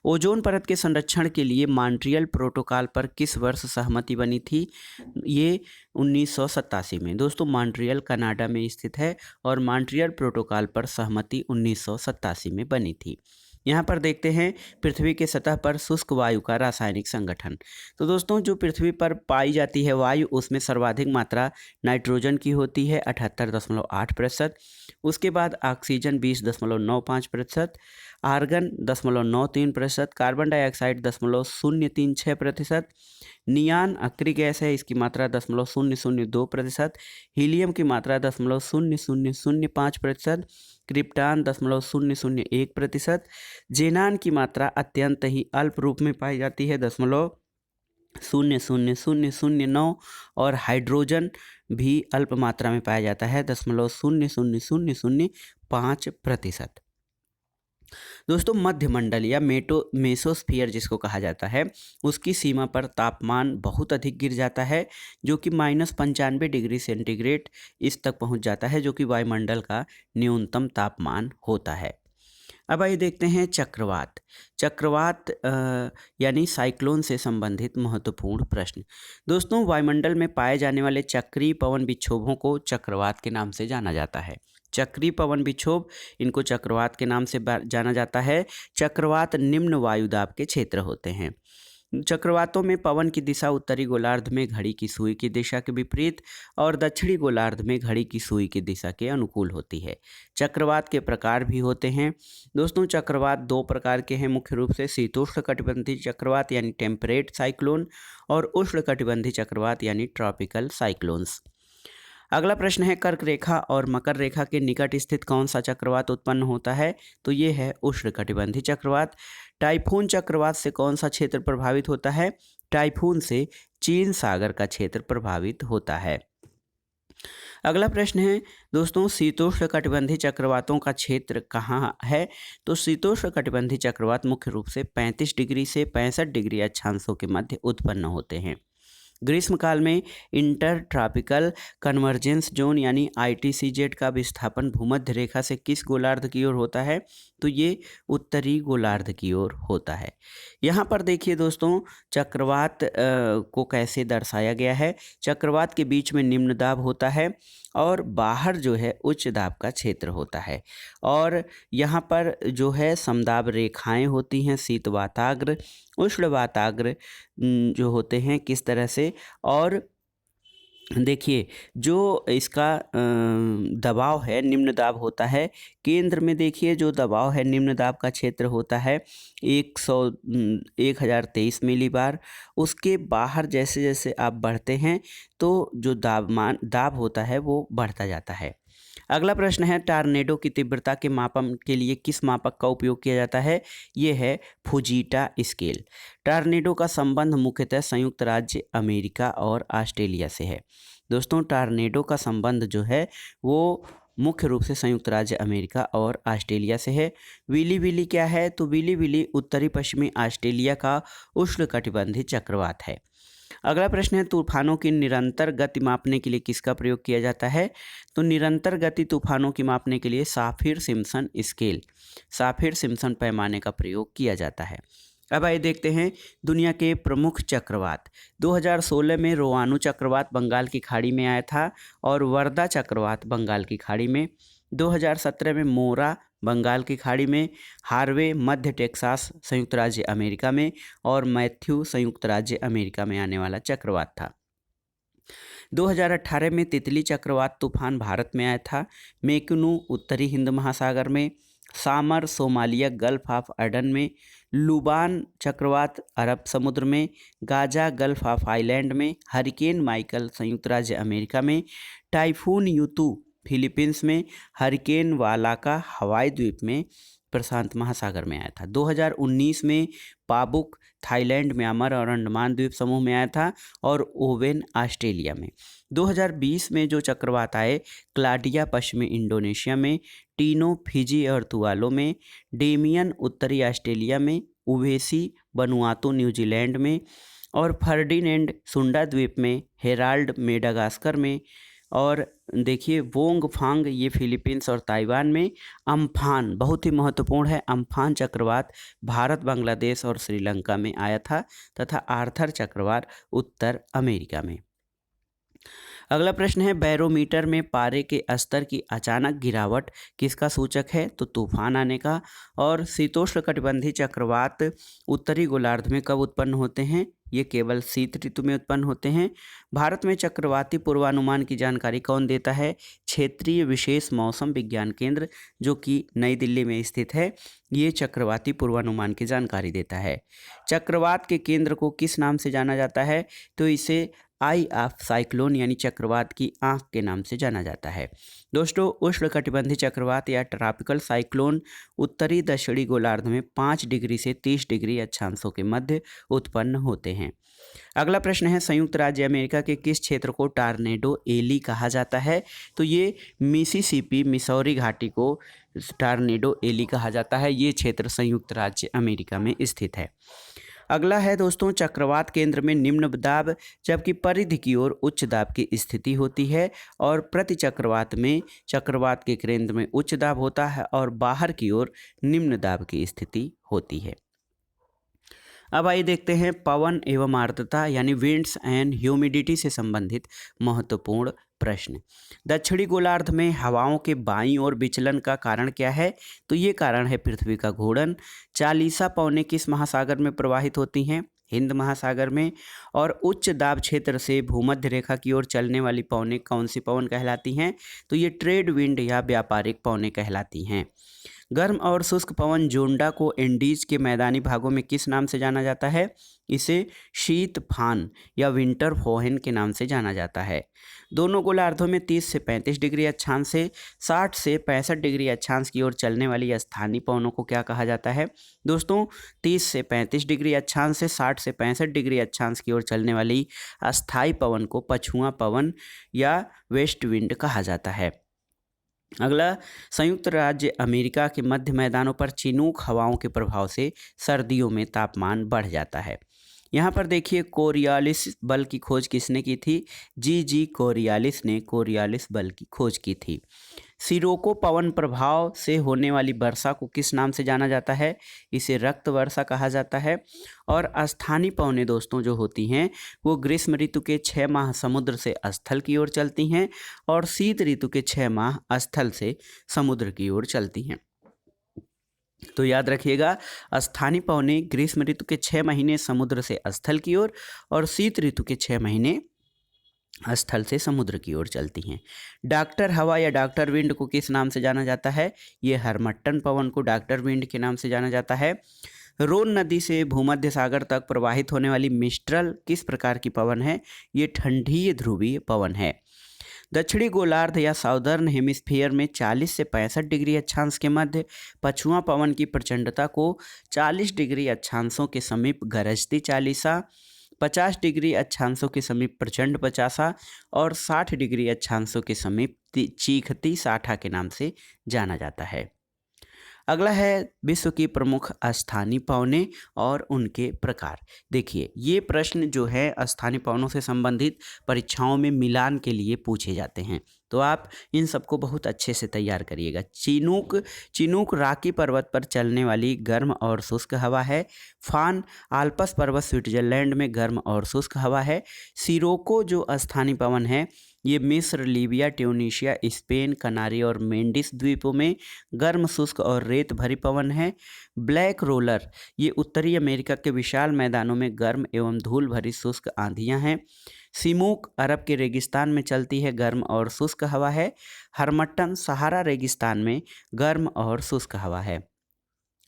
ओजोन परत के संरक्षण के लिए मॉन्ट्रियल प्रोटोकॉल पर किस वर्ष सहमति बनी थी? ये 1987 में। दोस्तों मॉन्ट्रियल कनाडा में स्थित है और मॉन्ट्रियल प्रोटोकॉल पर सहमति 1987 में बनी थी। यहाँ पर देखते हैं पृथ्वी के सतह पर शुष्क वायु का रासायनिक संगठन। तो दोस्तों जो पृथ्वी पर पाई जाती है वायु उसमें सर्वाधिक मात्रा नाइट्रोजन की होती है 78.8%। उसके बाद oxygen 20.95%, argon 0.93%, carbon dioxide 0.036%, neon अक्रिय गैस है इसकी मात्रा 0.002%, हीलियम की मात्रा 0.0005%, क्रिप्टान 0.001%, जेनान की मात्रा अत्यंत ही अल्प रूप में पाई जाती है 0.00009, और हाइड्रोजन भी अल्प मात्रा में पाया जाता है 0.00005%। दोस्तों मध्यमंडल या मेसोस्फीयर जिसको कहा जाता है उसकी सीमा पर तापमान बहुत अधिक गिर जाता है जो कि -95 डिग्री सेंटीग्रेड इस तक पहुंच जाता है जो कि वायुमंडल का न्यूनतम तापमान होता है। अब आइए देखते हैं चक्रवात। चक्रवात यानी साइक्लोन से संबंधित महत्वपूर्ण प्रश्न। दोस्तों, वायुमंडल में पाए जाने वाले चक्रीय पवन विक्षोभों को चक्रवात के नाम से जाना जाता है। चक्रीय पवन विक्षोभ, इनको चक्रवात के नाम से जाना जाता है। चक्रवात निम्न वायुदाब के क्षेत्र होते हैं। चक्रवातों में पवन की दिशा उत्तरी गोलार्ध में घड़ी की सुई की दिशा के विपरीत और दक्षिणी गोलार्ध में घड़ी की सुई की दिशा के अनुकूल होती है। चक्रवात के प्रकार भी होते हैं। दोस्तों, चक्रवात दो प्रकार के हैं मुख्य रूप से, शीतोष्णकटिबंधीय चक्रवात यानी टेम्परेट साइक्लोन और उष्णकटिबंधीय चक्रवात यानी ट्रॉपिकल साइक्लोन्स। अगला प्रश्न है, कर्क रेखा और मकर रेखा के निकट स्थित कौन सा चक्रवात उत्पन्न होता है? तो ये है उष्णकटिबंधीय चक्रवात। टाइफून चक्रवात से कौन सा क्षेत्र प्रभावित होता है? टाइफून से चीन सागर का क्षेत्र प्रभावित होता है। अगला प्रश्न है दोस्तों, शीतोष्णकटिबंधीय चक्रवातों का क्षेत्र कहाँ है? तो शीतोष्णकटिबंधीय चक्रवात मुख्य रूप से 35 डिग्री से 65 डिग्री अक्षांशों के मध्य उत्पन्न होते हैं। ग्रीष्मकाल में इंटर ट्रॉपिकल कन्वर्जेंस जोन यानी ITCZ का विस्थापन भूमध्य रेखा से किस गोलार्ध की ओर होता है? तो ये उत्तरी गोलार्ध की ओर होता है। यहाँ पर देखिए दोस्तों, चक्रवात को कैसे दर्शाया गया है। चक्रवात के बीच में निम्न दाब होता है और बाहर जो है उच्च दाब का क्षेत्र होता है, और यहाँ पर जो है समदाब रेखाएं होती हैं, शीत वाताग्र, उष्ण वाताग्र जो होते हैं किस तरह से। और देखिए, जो इसका दबाव है निम्न दाब होता है। केंद्र में देखिए जो दबाव है निम्न दाब का क्षेत्र होता है 1023 मिलीबार। उसके बाहर जैसे जैसे आप बढ़ते हैं तो जो दाब होता है वो बढ़ता जाता है। अगला प्रश्न है, टार्नेडो की तीव्रता के मापन के लिए किस मापक का उपयोग किया जाता है? ये है फुजीटा स्केल। टार्नेडो का संबंध मुख्यतः संयुक्त राज्य अमेरिका और ऑस्ट्रेलिया से है। दोस्तों, टार्नेडो का संबंध जो है वो मुख्य रूप से संयुक्त राज्य अमेरिका और ऑस्ट्रेलिया से है। विली विली क्या है? तो विली विली उत्तरी पश्चिमी ऑस्ट्रेलिया का उष्णकटिबंधीय चक्रवात है। अगला प्रश्न है, तूफानों की निरंतर गति मापने के लिए किसका प्रयोग किया जाता है? तो निरंतर गति तूफानों की मापने के लिए साफिर सिम्पसन स्केल, साफिर सिम्पसन पैमाने का प्रयोग किया जाता है। अब आइए देखते हैं दुनिया के प्रमुख चक्रवात। 2016 में रोआनु चक्रवात बंगाल की खाड़ी में आया था और वर्दा चक्रवात बंगाल की खाड़ी में। 2017 में मोरा बंगाल की खाड़ी में, हार्वे मध्य टेक्सास संयुक्त राज्य अमेरिका में और मैथ्यू संयुक्त राज्य अमेरिका में आने वाला चक्रवात था। 2018 में तितली चक्रवात तूफान भारत में आया था। मेकुनु उत्तरी हिंद महासागर में, सामर सोमालिया गल्फ ऑफ एडन में, लुबान चक्रवात अरब समुद्र में, गाजा गल्फ ऑफ आइलैंड में, हरिकेन माइकल संयुक्त राज्य अमेरिका में, टाइफून यूतू फिलीपींस में, हरिकेन वालाका हवाई द्वीप में प्रशांत महासागर में आया था। 2019 में पाबुक थाईलैंड, म्यांमार और अंडमान द्वीप समूह में आया था और ओवेन ऑस्ट्रेलिया में। 2020 में जो चक्रवात आए, क्लाडिया पश्चिमी इंडोनेशिया में, टीनो फिजी और तुवालो में, डेमियन उत्तरी ऑस्ट्रेलिया में, उवेसी वनुआतु न्यूजीलैंड में और फर्डिनेंड सुंडा द्वीप में, हेराल्ड मेडागास्कर में, और देखिए वोंग फांग ये फिलीपींस और ताइवान में। अम्फान बहुत ही महत्वपूर्ण है, अम्फान चक्रवात भारत, बांग्लादेश और श्रीलंका में आया था तथा आर्थर चक्रवात उत्तर अमेरिका में। अगला प्रश्न है, बैरोमीटर में पारे के स्तर की अचानक गिरावट किसका सूचक है? तो तूफान आने का। और शीतोष्णकटिबंधीय चक्रवात उत्तरी गोलार्ध में कब उत्पन्न होते हैं? ये केवल शीत ऋतु में उत्पन्न होते हैं। भारत में चक्रवाती पूर्वानुमान की जानकारी कौन देता है? क्षेत्रीय विशेष मौसम विज्ञान केंद्र जो कि नई दिल्ली में स्थित है, ये चक्रवाती पूर्वानुमान की जानकारी देता है। चक्रवात के केंद्र को किस नाम से जाना जाता है? तो इसे आई ऑफ साइक्लोन यानी चक्रवात की आंख के नाम से जाना जाता है। दोस्तों, उष्णकटिबंधीय चक्रवात या ट्रॉपिकल साइक्लोन उत्तरी दक्षिणी गोलार्ध में 5 डिग्री से 30 डिग्री अक्षांशों के मध्य उत्पन्न होते हैं। अगला प्रश्न है, संयुक्त राज्य अमेरिका के किस क्षेत्र को टार्नेडो एली कहा जाता है? तो ये मिसिसिपी मिसौरी घाटी को टार्नेडो एली कहा जाता है। ये क्षेत्र संयुक्त राज्य अमेरिका में स्थित है। अगला है दोस्तों, चक्रवात केंद्र में निम्न दाब जबकि परिधि की ओर उच्च दाब की स्थिति होती है, और प्रति चक्रवात में चक्रवात के केंद्र में उच्च दाब होता है और बाहर की ओर निम्न दाब की स्थिति होती है। अब आइए देखते हैं पवन एवं आर्द्रता यानी विंड्स एंड ह्यूमिडिटी से संबंधित महत्वपूर्ण प्रश्न। दक्षिणी गोलार्ध में हवाओं के बाईं ओर विचलन का कारण क्या है? तो ये कारण है पृथ्वी का घूर्णन। चालीसा पवनें किस महासागर में प्रवाहित होती हैं? हिंद महासागर में। और उच्च दाब क्षेत्र से भूमध्य रेखा की ओर चलने वाली पवनें कौन सी पवन कहलाती हैं? तो ये ट्रेड विंड या व्यापारिक पवनें कहलाती हैं। गर्म और शुष्क पवन जोंडा को एंडीज के मैदानी भागों में किस नाम से जाना जाता है? इसे शीत फान या विंटर फोहन के नाम से जाना जाता है। दोनों गोलार्धों में 30 से 35 डिग्री अक्षांश से 60 से 65 डिग्री अक्षांश की ओर चलने वाली स्थानीय पवनों को क्या कहा जाता है? दोस्तों 30 से 35 डिग्री अक्षांश से 60 से 65 डिग्री अक्षांश की ओर चलने वाली अस्थायी पवन को पछुआ पवन या वेस्ट विंड कहा जाता है। अगला, संयुक्त राज्य अमेरिका के मध्य मैदानों पर चिनूक हवाओं के प्रभाव से सर्दियों में तापमान बढ़ जाता है। यहाँ पर देखिए, कोरियालिस बल की खोज किसने की थी? जी कोरियालिस ने कोरियालिस बल की खोज की थी। सिरोको पवन प्रभाव से होने वाली वर्षा को किस नाम से जाना जाता है? इसे रक्त वर्षा कहा जाता है। और स्थानीय पवनें दोस्तों जो होती हैं वो ग्रीष्म ऋतु के 6 माह समुद्र से स्थल की ओर चलती हैं और शीत ऋतु के 6 माह स्थल से समुद्र की ओर चलती हैं। तो याद रखिएगा, स्थानीय पवनें ग्रीष्म ऋतु के 6 महीने समुद्र से स्थल की ओर और शीत ऋतु के 6 महीने स्थल से समुद्र की ओर चलती हैं। डॉक्टर हवा या डॉक्टर विंड को किस नाम से जाना जाता है? ये हरमट्टन पवन को डॉक्टर विंड के नाम से जाना जाता है। रोन नदी से भूमध्य सागर तक प्रवाहित होने वाली मिस्ट्रल किस प्रकार की पवन है? ये ठंडीय ध्रुवीय पवन है। दक्षिणी गोलार्ध या साउदर्न हेमिस्फीयर में 40 से 65 डिग्री अक्षांश के मध्य पछुआ पवन की प्रचंडता को 40 डिग्री अक्षांशों के समीप गरजती चालीसा, 50 डिग्री अक्षांशों के समीप प्रचंड पचासा और 60 डिग्री अक्षांशों के समीप चीखती साठा के नाम से जाना जाता है। अगला है विश्व की प्रमुख स्थानीय पवनें और उनके प्रकार। देखिए, ये प्रश्न जो है स्थानीय पवनों से संबंधित परीक्षाओं में मिलान के लिए पूछे जाते हैं, तो आप इन सबको बहुत अच्छे से तैयार करिएगा। चिनूक राकी पर्वत पर चलने वाली गर्म और शुष्क हवा है। फान आल्प्स पर्वत स्विट्जरलैंड में गर्म और शुष्क हवा है। सिरोको जो स्थानीय पवन है ये मिस्र, लीबिया, ट्यूनीशिया, स्पेन, कनारी और मेंडिस द्वीपों में गर्म शुष्क और रेत भरी पवन है। ब्लैक रोलर ये उत्तरी अमेरिका के विशाल मैदानों में गर्म एवं धूल भरी शुष्क आंधियां हैं। सिमूक अरब के रेगिस्तान में चलती है गर्म और शुष्क हवा है। हरमट्टन सहारा रेगिस्तान में गर्म और शुष्क हवा है।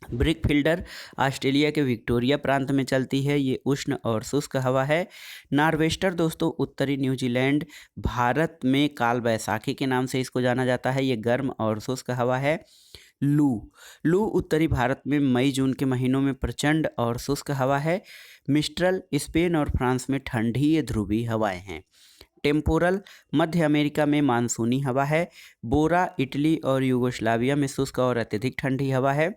ब्रिकफिल्डर ऑस्ट्रेलिया के विक्टोरिया प्रांत में चलती है, ये उष्ण और शुष्क हवा है। नॉर्वेस्टर दोस्तों उत्तरी न्यूजीलैंड भारत में काल बैसाखी के नाम से इसको जाना जाता है, ये गर्म और शुष्क हवा है। लू उत्तरी भारत में मई जून के महीनों में प्रचंड और शुष्क हवा है। मिस्ट्रल स्पेन और फ्रांस में ठंडी ध्रुवीय हवाएं हैं। टेम्पोरल मध्य अमेरिका में मानसूनी हवा है। बोरा इटली और यूगोस्लाविया में शुष्क और अत्यधिक ठंडी हवा है।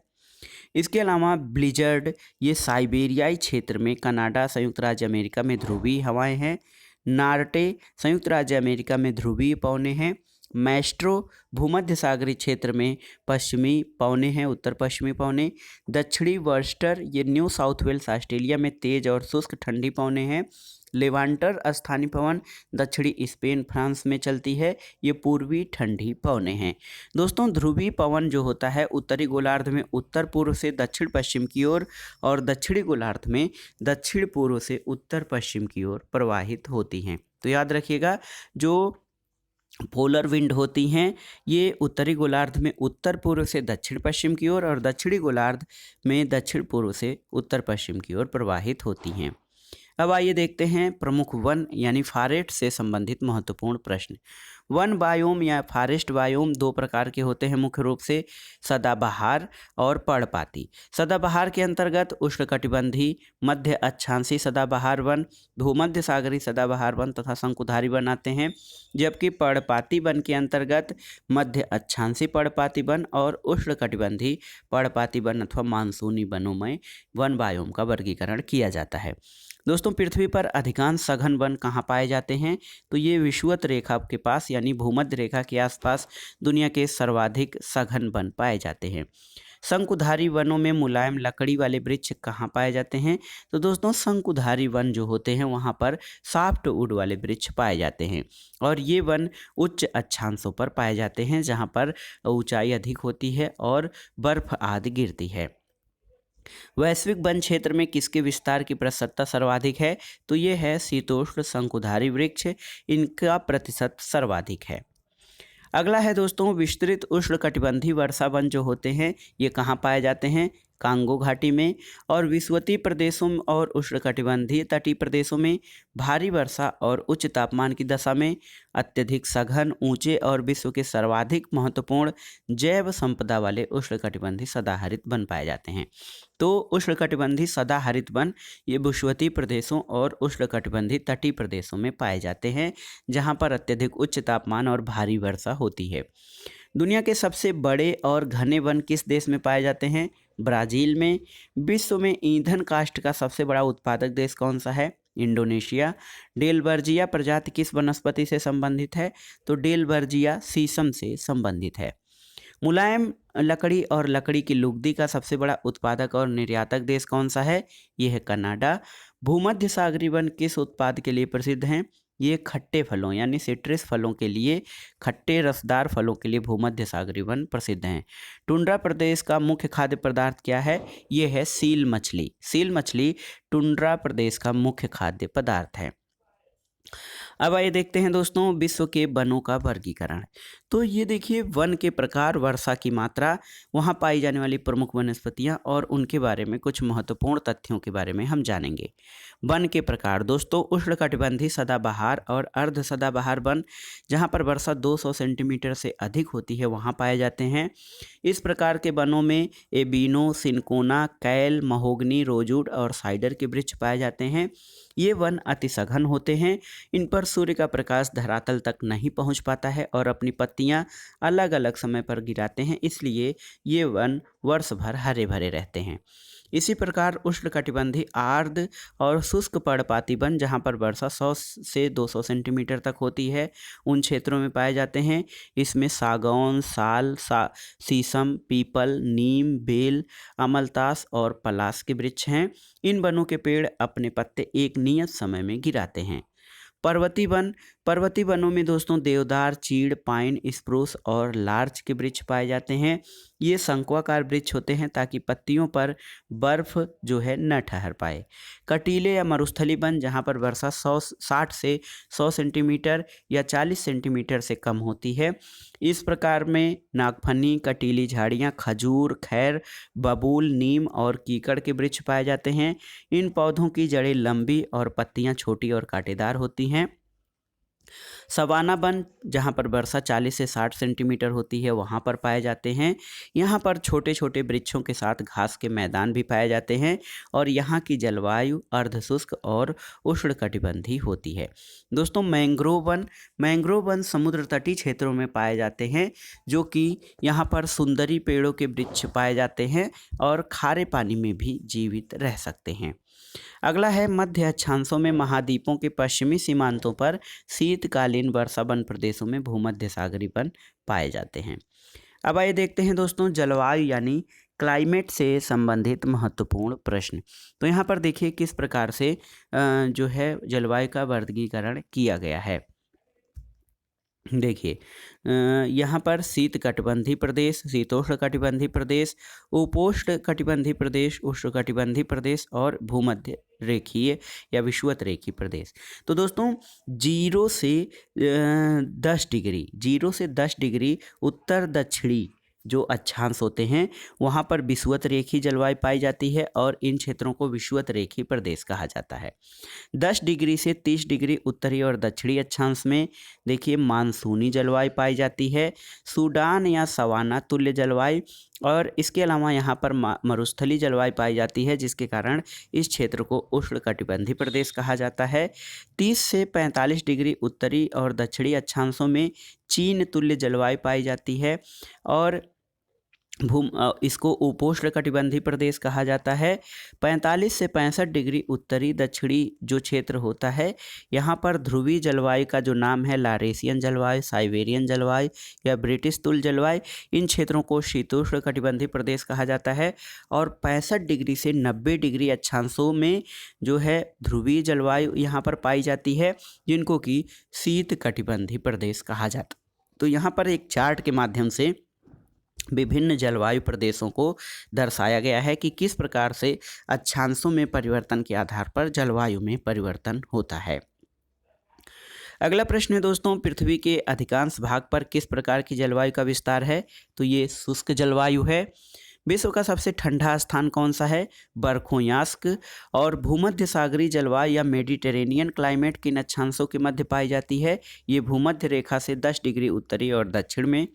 इसके अलावा ब्लिजर्ड ये साइबेरियाई क्षेत्र में कनाडा, संयुक्त राज्य अमेरिका में ध्रुवीय हवाएं हैं। नार्टे संयुक्त राज्य अमेरिका में ध्रुवीय पवनें हैं। मैस्ट्रो भूमध्य सागरीय क्षेत्र में पश्चिमी पवनें हैं, उत्तर पश्चिमी पवनें। दक्षिणी वर्स्टर ये न्यू साउथ वेल्स ऑस्ट्रेलिया में तेज और शुष्क ठंडी पवनें हैं। लेवांटर स्थानीय पवन दक्षिणी स्पेन फ्रांस में चलती है, ये पूर्वी ठंडी पवनें हैं। दोस्तों ध्रुवीय पवन जो होता है उत्तरी गोलार्ध में उत्तर पूर्व से दक्षिण पश्चिम की ओर और दक्षिणी गोलार्ध में दक्षिण पूर्व से उत्तर पश्चिम की ओर प्रवाहित होती हैं। तो याद रखिएगा, जो पोलर विंड होती हैं ये उत्तरी गोलार्ध में उत्तर पूर्व से दक्षिण पश्चिम की ओर और दक्षिणी गोलार्ध में दक्षिण पूर्व से उत्तर पश्चिम की ओर प्रवाहित होती हैं। अब आइए देखते हैं प्रमुख वन यानी फॉरेस्ट से संबंधित महत्वपूर्ण प्रश्न। वन बायोम या फॉरेस्ट बायोम दो प्रकार के होते हैं मुख्य रूप से, सदाबहार और पर्णपाती। सदाबहार के अंतर्गत उष्णकटिबंधीय, मध्य अक्षांशीय सदाबहार वन, भूमध्य सागरीय सदाबहार वन तथा शंकुधारी वन आते हैं, जबकि पर्णपाती वन के अंतर्गत मध्य अक्षांशीय पर्णपाती वन और उष्णकटिबंधीय पर्णपाती वन अथवा मानसूनी वनों में वन बायोम का वर्गीकरण किया जाता है। दोस्तों, पृथ्वी पर अधिकांश सघन वन कहाँ पाए जाते हैं? तो ये विषुवत रेखा के पास यानी भूमध्य रेखा के आसपास दुनिया के सर्वाधिक सघन वन पाए जाते हैं। शंकुधारी वनों में मुलायम लकड़ी वाले वृक्ष कहाँ पाए जाते हैं? तो दोस्तों, शंकुधारी वन जो होते हैं वहाँ पर सॉफ्ट वुड वाले वृक्ष पाए जाते हैं और ये वन उच्च अक्षांशों पर पाए जाते हैं जहाँ पर ऊंचाई अधिक होती है और बर्फ आदि गिरती है। वैश्विक वन क्षेत्र में किसके विस्तार की प्रसन्नता सर्वाधिक है? तो ये है शीतोष्ण शंकुधारी वृक्ष, इनका प्रतिशत सर्वाधिक है। अगला है दोस्तों, विस्तृत उष्णकटिबंधीय वर्षा वन जो होते हैं ये कहाँ पाए जाते हैं? कांगो घाटी में। और विषुवतीय प्रदेशों और उष्णकटिबंधीय तटीय प्रदेशों में भारी वर्षा और उच्च तापमान की दशा में अत्यधिक सघन, ऊंचे और विश्व के सर्वाधिक महत्वपूर्ण जैव संपदा वाले उष्णकटिबंधीय सदाहरित वन पाए जाते हैं। तो उष्णकटिबंधीय सदाहरित वन ये विषुवतीय प्रदेशों और उष्णकटिबंधीय तटीय प्रदेशों में पाए जाते हैं जहाँ पर अत्यधिक उच्च तापमान और भारी वर्षा होती है। दुनिया के सबसे बड़े और घने वन किस देश में पाए जाते हैं? ब्राज़ील में। विश्व में ईंधन काष्ठ का सबसे बड़ा उत्पादक देश कौन सा है? इंडोनेशिया। डेलबर्जिया प्रजाति किस वनस्पति से संबंधित है? तो डेलबर्जिया शीशम से संबंधित है। मुलायम लकड़ी और लकड़ी की लुगदी का सबसे बड़ा उत्पादक और निर्यातक देश कौन सा है? ये है कनाडा। भूमध्य सागरीय वन किस उत्पाद के लिए प्रसिद्ध हैं? ये खट्टे फलों यानी सिट्रस फलों के लिए, खट्टे रसदार फलों के लिए भूमध्य सागरीय वन प्रसिद्ध हैं। टुंड्रा प्रदेश का मुख्य खाद्य पदार्थ क्या है? ये है सील मछली। सील मछली टुंड्रा प्रदेश का मुख्य खाद्य पदार्थ है। अब आइए देखते हैं दोस्तों विश्व के वनों का वर्गीकरण। तो ये देखिए वन के प्रकार, वर्षा की मात्रा, वहाँ पाई जाने वाली प्रमुख वनस्पतियाँ और उनके बारे में कुछ महत्वपूर्ण तथ्यों के बारे में हम जानेंगे। वन के प्रकार दोस्तों, उष्णकटिबंधीय सदाबहार और अर्ध सदाबहार वन, जहाँ पर वर्षा 200 सेंटीमीटर से अधिक होती है वहाँ पाए जाते हैं। इस प्रकार के वनों में एबिनो, सिनकोना, कैल, महोगनी, रोजवुड और साइडर के वृक्ष पाए जाते हैं। ये वन अति सघन होते हैं। इन पर सूर्य का प्रकाश धरातल तक नहीं पहुंच पाता है और अपनी पत्तियां अलग अलग समय पर गिराते हैं, इसलिए ये वन वर्ष भर हरे भरे रहते हैं। इसी प्रकार उष्णकटिबंधीय आर्द्र और शुष्क पर्णपाती वन, जहाँ पर वर्षा 100 से 200 सेंटीमीटर तक होती है, उन क्षेत्रों में पाए जाते हैं। इसमें सागौन, साल, शीशम, पीपल, नीम, बेल, अमलतास और पलास के वृक्ष हैं। इन वनों के पेड़ अपने पत्ते एक नियत समय में गिराते हैं। पर्वतीय वन, पर्वतीय वनों में दोस्तों देवदार, चीड़, पाइन, स्प्रूस और लार्च के वृक्ष पाए जाते हैं। ये शंक्वाकार वृक्ष होते हैं ताकि पत्तियों पर बर्फ जो है न ठहर पाए। कटीले या मरुस्थली वन, जहाँ पर वर्षा 60 से 100 सेंटीमीटर या 40 सेंटीमीटर से कम होती है। इस प्रकार में नागफनी, कटीली झाड़ियाँ, खजूर, खैर, बबूल, नीम और कीकड़ के वृक्ष पाए जाते हैं। इन पौधों की जड़ें लंबी और पत्तियाँ छोटी और कांटेदार होती हैं। सवाना वन, जहाँ पर वर्षा 40 से 60 सेंटीमीटर होती है, वहाँ पर पाए जाते हैं। यहाँ पर छोटे छोटे वृक्षों के साथ घास के मैदान भी पाए जाते हैं और यहाँ की जलवायु अर्धशुष्क और उष्णकटिबंधीय होती है। दोस्तों मैंग्रोव वन, मैंग्रोव वन समुद्र तटीय क्षेत्रों में पाए जाते हैं, जो कि यहाँ पर सुंदरी पेड़ों के वृक्ष पाए जाते हैं और खारे पानी में भी जीवित रह सकते हैं। अगला है मध्य अक्षांशों में महाद्वीपों के पश्चिमी सीमांतों पर शीतकालीन वर्षा वन प्रदेशों में भूमध्य सागरीय वन पाए जाते हैं। अब आइए देखते हैं दोस्तों जलवायु यानी क्लाइमेट से संबंधित महत्वपूर्ण प्रश्न। तो यहाँ पर देखिए किस प्रकार से जो है जलवायु का वर्गीकरण किया गया है। देखिए यहाँ पर शीत कटिबंधीय प्रदेश, शीतोष्ण कटिबंधीय प्रदेश, उपोष्ण कटिबंधीय प्रदेश, उष्ण कटिबंधीय प्रदेश और भूमध्य रेखीय या विषुवत रेखीय प्रदेश। तो दोस्तों 0 से 10 डिग्री उत्तर दक्षिणी जो अक्षांश होते हैं वहाँ पर विषुवत रेखीय जलवायु पाई जाती है और इन क्षेत्रों को विषुवत रेखीय प्रदेश कहा जाता है। 10 डिग्री से 30 डिग्री उत्तरी और दक्षिणी अक्षांश में देखिए मानसूनी जलवायु पाई जाती है, सूडान या सवाना तुल्य जलवायु, और इसके अलावा यहाँ पर मरुस्थलीय जलवायु पाई जाती है, जिसके कारण इस क्षेत्र को उष्णकटिबंधीय प्रदेश कहा जाता है। 30 से 45 डिग्री उत्तरी और दक्षिणी अक्षांशों में चीन तुल्य जलवायु पाई जाती है और इसको उपोष्णकटिबंधीय प्रदेश कहा जाता है। 45 से 65 डिग्री उत्तरी दक्षिणी जो क्षेत्र होता है, यहाँ पर ध्रुवीय जलवायु का जो नाम है लारेशियन जलवायु, साइबेरियन जलवायु या ब्रिटिश तुल्य जलवायु, इन क्षेत्रों को शीतोष्णकटिबंधीय प्रदेश कहा जाता है। और 65 डिग्री से 90 डिग्री अक्षांशों में जो है ध्रुवीय जलवायु यहाँ पर पाई जाती है, जिनको कि शीतकटिबंधीय प्रदेश कहा जाता। तो यहाँ पर एक चार्ट के माध्यम से विभिन्न जलवायु प्रदेशों को दर्शाया गया है कि किस प्रकार से अक्षांशों में परिवर्तन के आधार पर जलवायु में परिवर्तन होता है। अगला प्रश्न है दोस्तों, पृथ्वी के अधिकांश भाग पर किस प्रकार की जलवायु का विस्तार है? तो ये शुष्क जलवायु है। विश्व का सबसे ठंडा स्थान कौन सा है? बरखोयास्क। और भूमध्य सागरीय जलवायु या मेडिटेरेनियन क्लाइमेट किन अक्षांशों के मध्य पाई जाती है? ये भूमध्य रेखा से 10 डिग्री उत्तरी और दक्षिण में।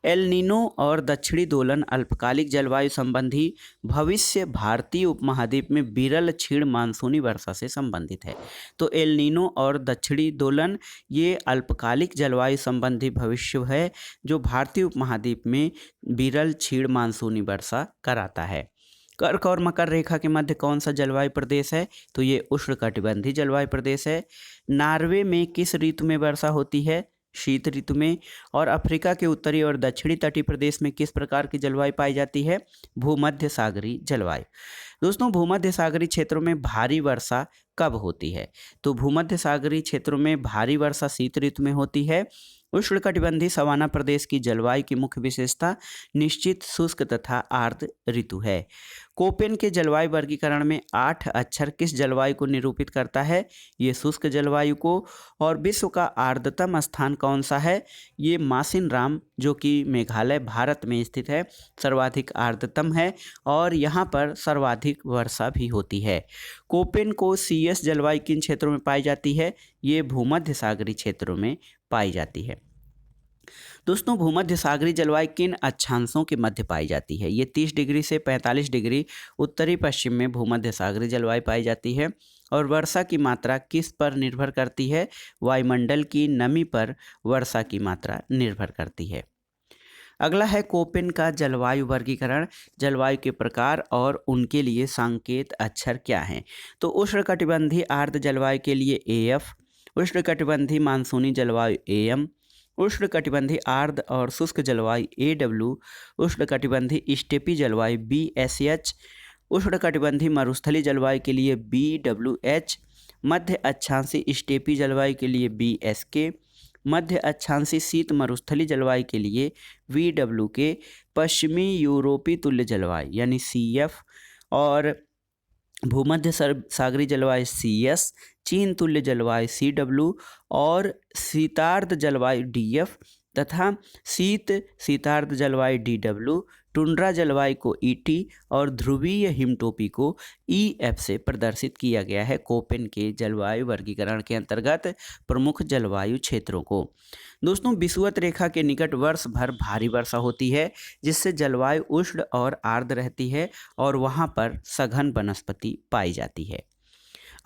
एल नीनो और दक्षिणी दोलन अल्पकालिक जलवायु संबंधी भविष्य भारतीय उपमहाद्वीप में विरल क्षीण मानसूनी वर्षा से संबंधित है। तो एल नीनो और दक्षिणी दोलन ये अल्पकालिक जलवायु संबंधी भविष्य है जो भारतीय उपमहाद्वीप में विरल क्षीण मानसूनी वर्षा कराता है। कर्क और मकर रेखा के मध्य कौन सा जलवायु प्रदेश है? तो ये उष्णकटिबंधीय जलवायु प्रदेश है। नॉर्वे में किस ऋतु में वर्षा होती है? शीत ऋतु में। और अफ्रीका के उत्तरी और दक्षिणी तटीय प्रदेश में किस प्रकार की जलवायु पाई जाती है? भूमध्य सागरीय जलवायु। दोस्तों, भूमध्य सागरीय क्षेत्रों में भारी वर्षा कब होती है? तो भूमध्य सागरीय क्षेत्रों में भारी वर्षा शीत ऋतु में होती है। उष्णकटिबंधीय सवाना प्रदेश की जलवायु की मुख्य विशेषता निश्चित शुष्क तथा आर्द्र ऋतु है। कोपेन के जलवायु वर्गीकरण में 8 अक्षर किस जलवायु को निरूपित करता है? ये शुष्क जलवायु को। और विश्व का आर्द्रतम स्थान कौन सा है? ये मासिनराम जो कि मेघालय भारत में स्थित है, सर्वाधिक आर्द्रतम है और यहाँ पर सर्वाधिक वर्षा भी होती है। कोपेन को CS जलवायु किन क्षेत्रों में पाई जाती है? ये भूमध्य सागरीय क्षेत्रों में पाई जाती है। दोस्तों, भूमध्य सागरीय जलवायु किन अक्षांशों के मध्य पाई जाती है? ये 30 डिग्री से 45 डिग्री उत्तरी पश्चिम में भूमध्य सागरीय जलवायु पाई जाती है। और वर्षा की मात्रा किस पर निर्भर करती है? वायुमंडल की नमी पर वर्षा की मात्रा निर्भर करती है। अगला है कोपेन का जलवायु वर्गीकरण, जलवायु के प्रकार और उनके लिए संकेत अक्षर क्या हैं? तो उष्णकटिबंधीय आर्द्र जलवायु के लिए AF, उष्णकटिबंधीय मानसूनी जलवायु AM, उष्णकटिबंधीय आर्द्र और शुष्क जलवायु AW, उष्णकटिबंधीय स्टेपी जलवायु BSH, उष्णकटिबंधीय मरुस्थलीय जलवायु के लिए BWH, मध्य अक्षांशीय स्टेपी जलवायु के लिए BSK, मध्य अक्षांशीय शीत मरुस्थलीय जलवायु के लिए VWK, पश्चिमी यूरोपीय तुल्य जलवायु यानी CF, और भूमध्य सागरीय जलवायु CS, चीन तुल्य जलवायु CW और शीतार्द्र जलवायु DF तथा शीतार्द्र जलवायु DW, टुंड्रा जलवायु को ET और ध्रुवीय हिमटोपी को EF से प्रदर्शित किया गया है कोपेन के जलवायु वर्गीकरण के अंतर्गत प्रमुख जलवायु क्षेत्रों को। दोस्तों, विषुवत रेखा के निकट वर्ष भर भारी वर्षा होती है जिससे जलवायु उष्ण और आर्द्र रहती है और वहाँ पर सघन वनस्पति पाई जाती है।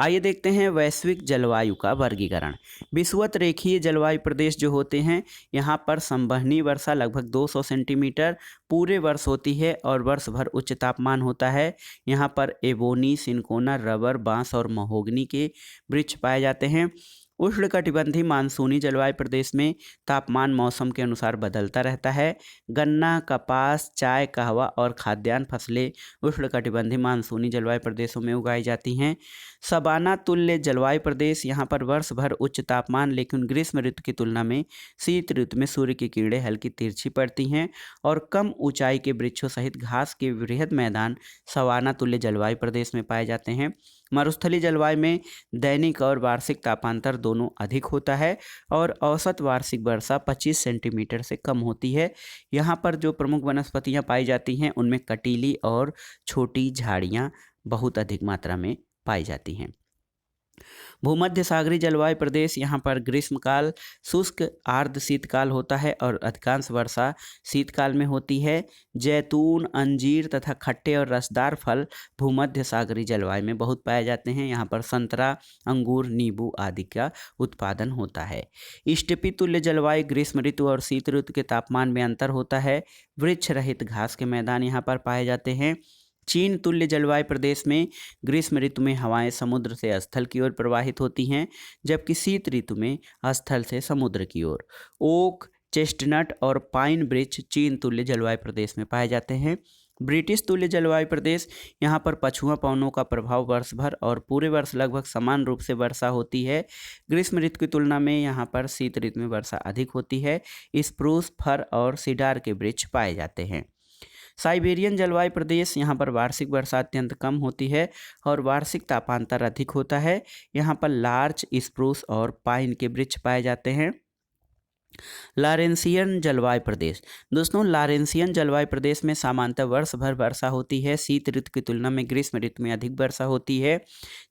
आइए देखते हैं वैश्विक जलवायु का वर्गीकरण। विषुवत रेखीय जलवायु प्रदेश जो होते हैं यहाँ पर संवहनीय वर्षा लगभग 200 सेंटीमीटर पूरे वर्ष होती है और वर्ष भर उच्च तापमान होता है। यहाँ पर एबोनी, सिनकोना, रबर, बांस और महोगनी के वृक्ष पाए जाते हैं। उष्णकटिबंधीय मानसूनी जलवायु प्रदेश में तापमान मौसम के अनुसार बदलता रहता है। गन्ना, कपास, चाय, कहवा और खाद्यान्न फसलें उष्णकटिबंधीय मानसूनी जलवायु प्रदेशों में उगाई जाती हैं। सबाना तुल्य जलवायु प्रदेश, यहाँ पर वर्ष भर उच्च तापमान लेकिन ग्रीष्म ऋतु की तुलना में शीत ऋतु में सूर्य की किरणें हल्की तिरछी पड़ती हैं और कम ऊंचाई के वृक्षों सहित घास के वृहद मैदान सवाना तुल्य जलवायु प्रदेश में पाए जाते हैं। मरुस्थलीय जलवायु में दैनिक और वार्षिक तापांतर दोनों अधिक होता है और औसत वार्षिक वर्षा 25 सेंटीमीटर से कम होती है। यहाँ पर जो प्रमुख वनस्पतियाँ पाई जाती हैं उनमें कटीली और छोटी झाड़ियाँ बहुत अधिक मात्रा में पाई जाती हैं। भूमध्य सागरीय जलवायु प्रदेश, यहाँ पर ग्रीष्मकाल शुष्क आर्द्र शीतकाल होता है और अधिकांश वर्षा शीतकाल में होती है। जैतून, अंजीर तथा खट्टे और रसदार फल भूमध्य सागरीय जलवायु में बहुत पाए जाते हैं। यहाँ पर संतरा, अंगूर, नींबू आदि का उत्पादन होता है। स्टेपी तुल्य जलवायु, ग्रीष्म ऋतु और शीत ऋतु के तापमान में अंतर होता है। वृक्ष रहित घास के मैदान यहाँ पर पाए जाते हैं। चीन तुल्य जलवायु प्रदेश में ग्रीष्म ऋतु में हवाएं समुद्र से स्थल की ओर प्रवाहित होती हैं, जबकि शीत ऋतु में स्थल से समुद्र की ओर। ओक, चेस्टनट और पाइन वृक्ष चीन तुल्य जलवायु प्रदेश में पाए जाते हैं। ब्रिटिश तुल्य जलवायु प्रदेश, यहाँ पर पछुआ पवनों का प्रभाव वर्ष भर और पूरे वर्ष लगभग समान रूप से वर्षा होती है। ग्रीष्म ऋतु की तुलना में यहाँ पर शीत ऋतु में वर्षा अधिक होती है। स्प्रूस, फर और सीडार के वृक्ष पाए जाते हैं। साइबेरियन जलवायु प्रदेश, यहाँ पर वार्षिक वर्षा अत्यंत कम होती है और वार्षिक तापांतर अधिक होता है। यहाँ पर लार्च, स्प्रूस और पाइन के वृक्ष पाए जाते हैं। लारेंसियन जलवायु प्रदेश, दोस्तों लारेंसियन जलवायु प्रदेश में सामान्यतः वर्ष भर वर्षा होती है। शीत ऋतु की तुलना में ग्रीष्म ऋतु में अधिक वर्षा होती है।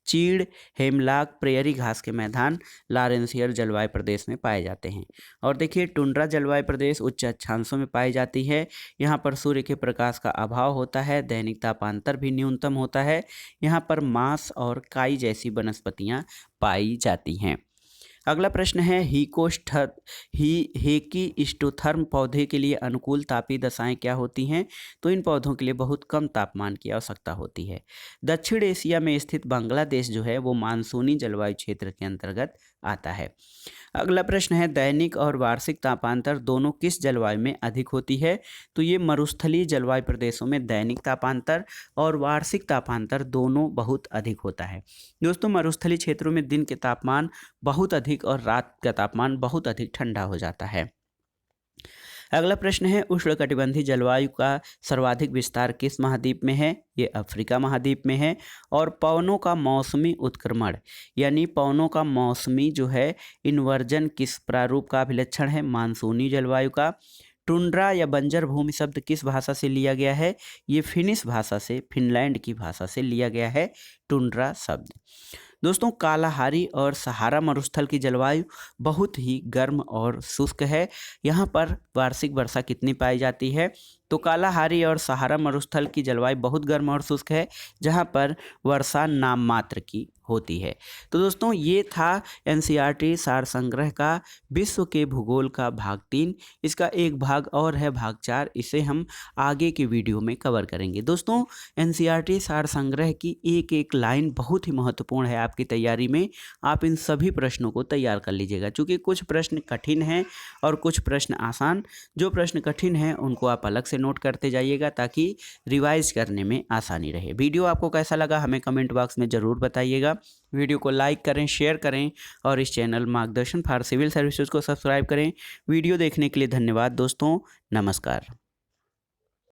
चीड़, हेमलाक, प्रेयरी घास के मैदान लारेंसियन जलवायु प्रदेश में पाए जाते हैं। और देखिए टुंड्रा जलवायु प्रदेश उच्च अक्षांशों में पाई जाती है। यहाँ पर सूर्य के प्रकाश का अभाव होता है। दैनिक तापांतर भी न्यूनतम होता है। यहाँ पर मांस और काई जैसी वनस्पतियाँ पाई जाती हैं। अगला प्रश्न है हेकिस्टोथर्म पौधे के लिए अनुकूल तापीय दशाएं क्या होती हैं? तो इन पौधों के लिए बहुत कम तापमान की आवश्यकता होती है। दक्षिण एशिया में स्थित बांग्लादेश जो है वो मानसूनी जलवायु क्षेत्र के अंतर्गत आता है। अगला प्रश्न है दैनिक और वार्षिक तापांतर दोनों किस जलवायु में अधिक होती है? तो ये मरुस्थलीय जलवायु प्रदेशों में दैनिक तापांतर और वार्षिक तापांतर दोनों बहुत अधिक होता है। दोस्तों मरुस्थलीय क्षेत्रों में दिन के तापमान बहुत अधिक और रात का तापमान बहुत अधिक ठंडा हो जाता है। अगला प्रश्न है उष्णकटिबंधीय जलवायु का सर्वाधिक विस्तार किस महाद्वीप में है? ये अफ्रीका महाद्वीप में है। और पवनों का मौसमी उत्क्रमण यानी पवनों का मौसमी जो है इन्वर्जन किस प्रारूप का अभिलक्षण है? मानसूनी जलवायु का। टुंड्रा या बंजर भूमि शब्द किस भाषा से लिया गया है? ये फिनिश भाषा से, फिनलैंड की भाषा से लिया गया है टुंड्रा शब्द। दोस्तों कालाहारी और सहारा मरुस्थल की जलवायु बहुत ही गर्म और शुष्क है। यहाँ पर वार्षिक वर्षा कितनी पाई जाती है? तो कालाहारी और सहारा मरुस्थल की जलवायु बहुत गर्म और शुष्क है, जहाँ पर वर्षा नाम मात्र की होती है। तो दोस्तों ये था एनसीईआरटी सार संग्रह का विश्व के भूगोल का भाग 3। इसका एक भाग और है भाग 4, इसे हम आगे के वीडियो में कवर करेंगे। दोस्तों एनसीईआरटी सार संग्रह की एक एक लाइन बहुत ही महत्वपूर्ण है आपकी तैयारी में। आप इन सभी प्रश्नों को तैयार कर लीजिएगा, क्योंकि कुछ प्रश्न कठिन हैं और कुछ प्रश्न आसान। जो प्रश्न कठिन हैं उनको आप अलग से नोट करते जाइएगा ताकि रिवाइज करने में आसानी रहे। वीडियो आपको कैसा लगा हमें कमेंट बॉक्स में ज़रूर बताइएगा। वीडियो को लाइक करें, शेयर करें और इस चैनल मार्गदर्शन फॉर सिविल सर्विसेज को सब्सक्राइब करें। वीडियो देखने के लिए धन्यवाद दोस्तों, नमस्कार।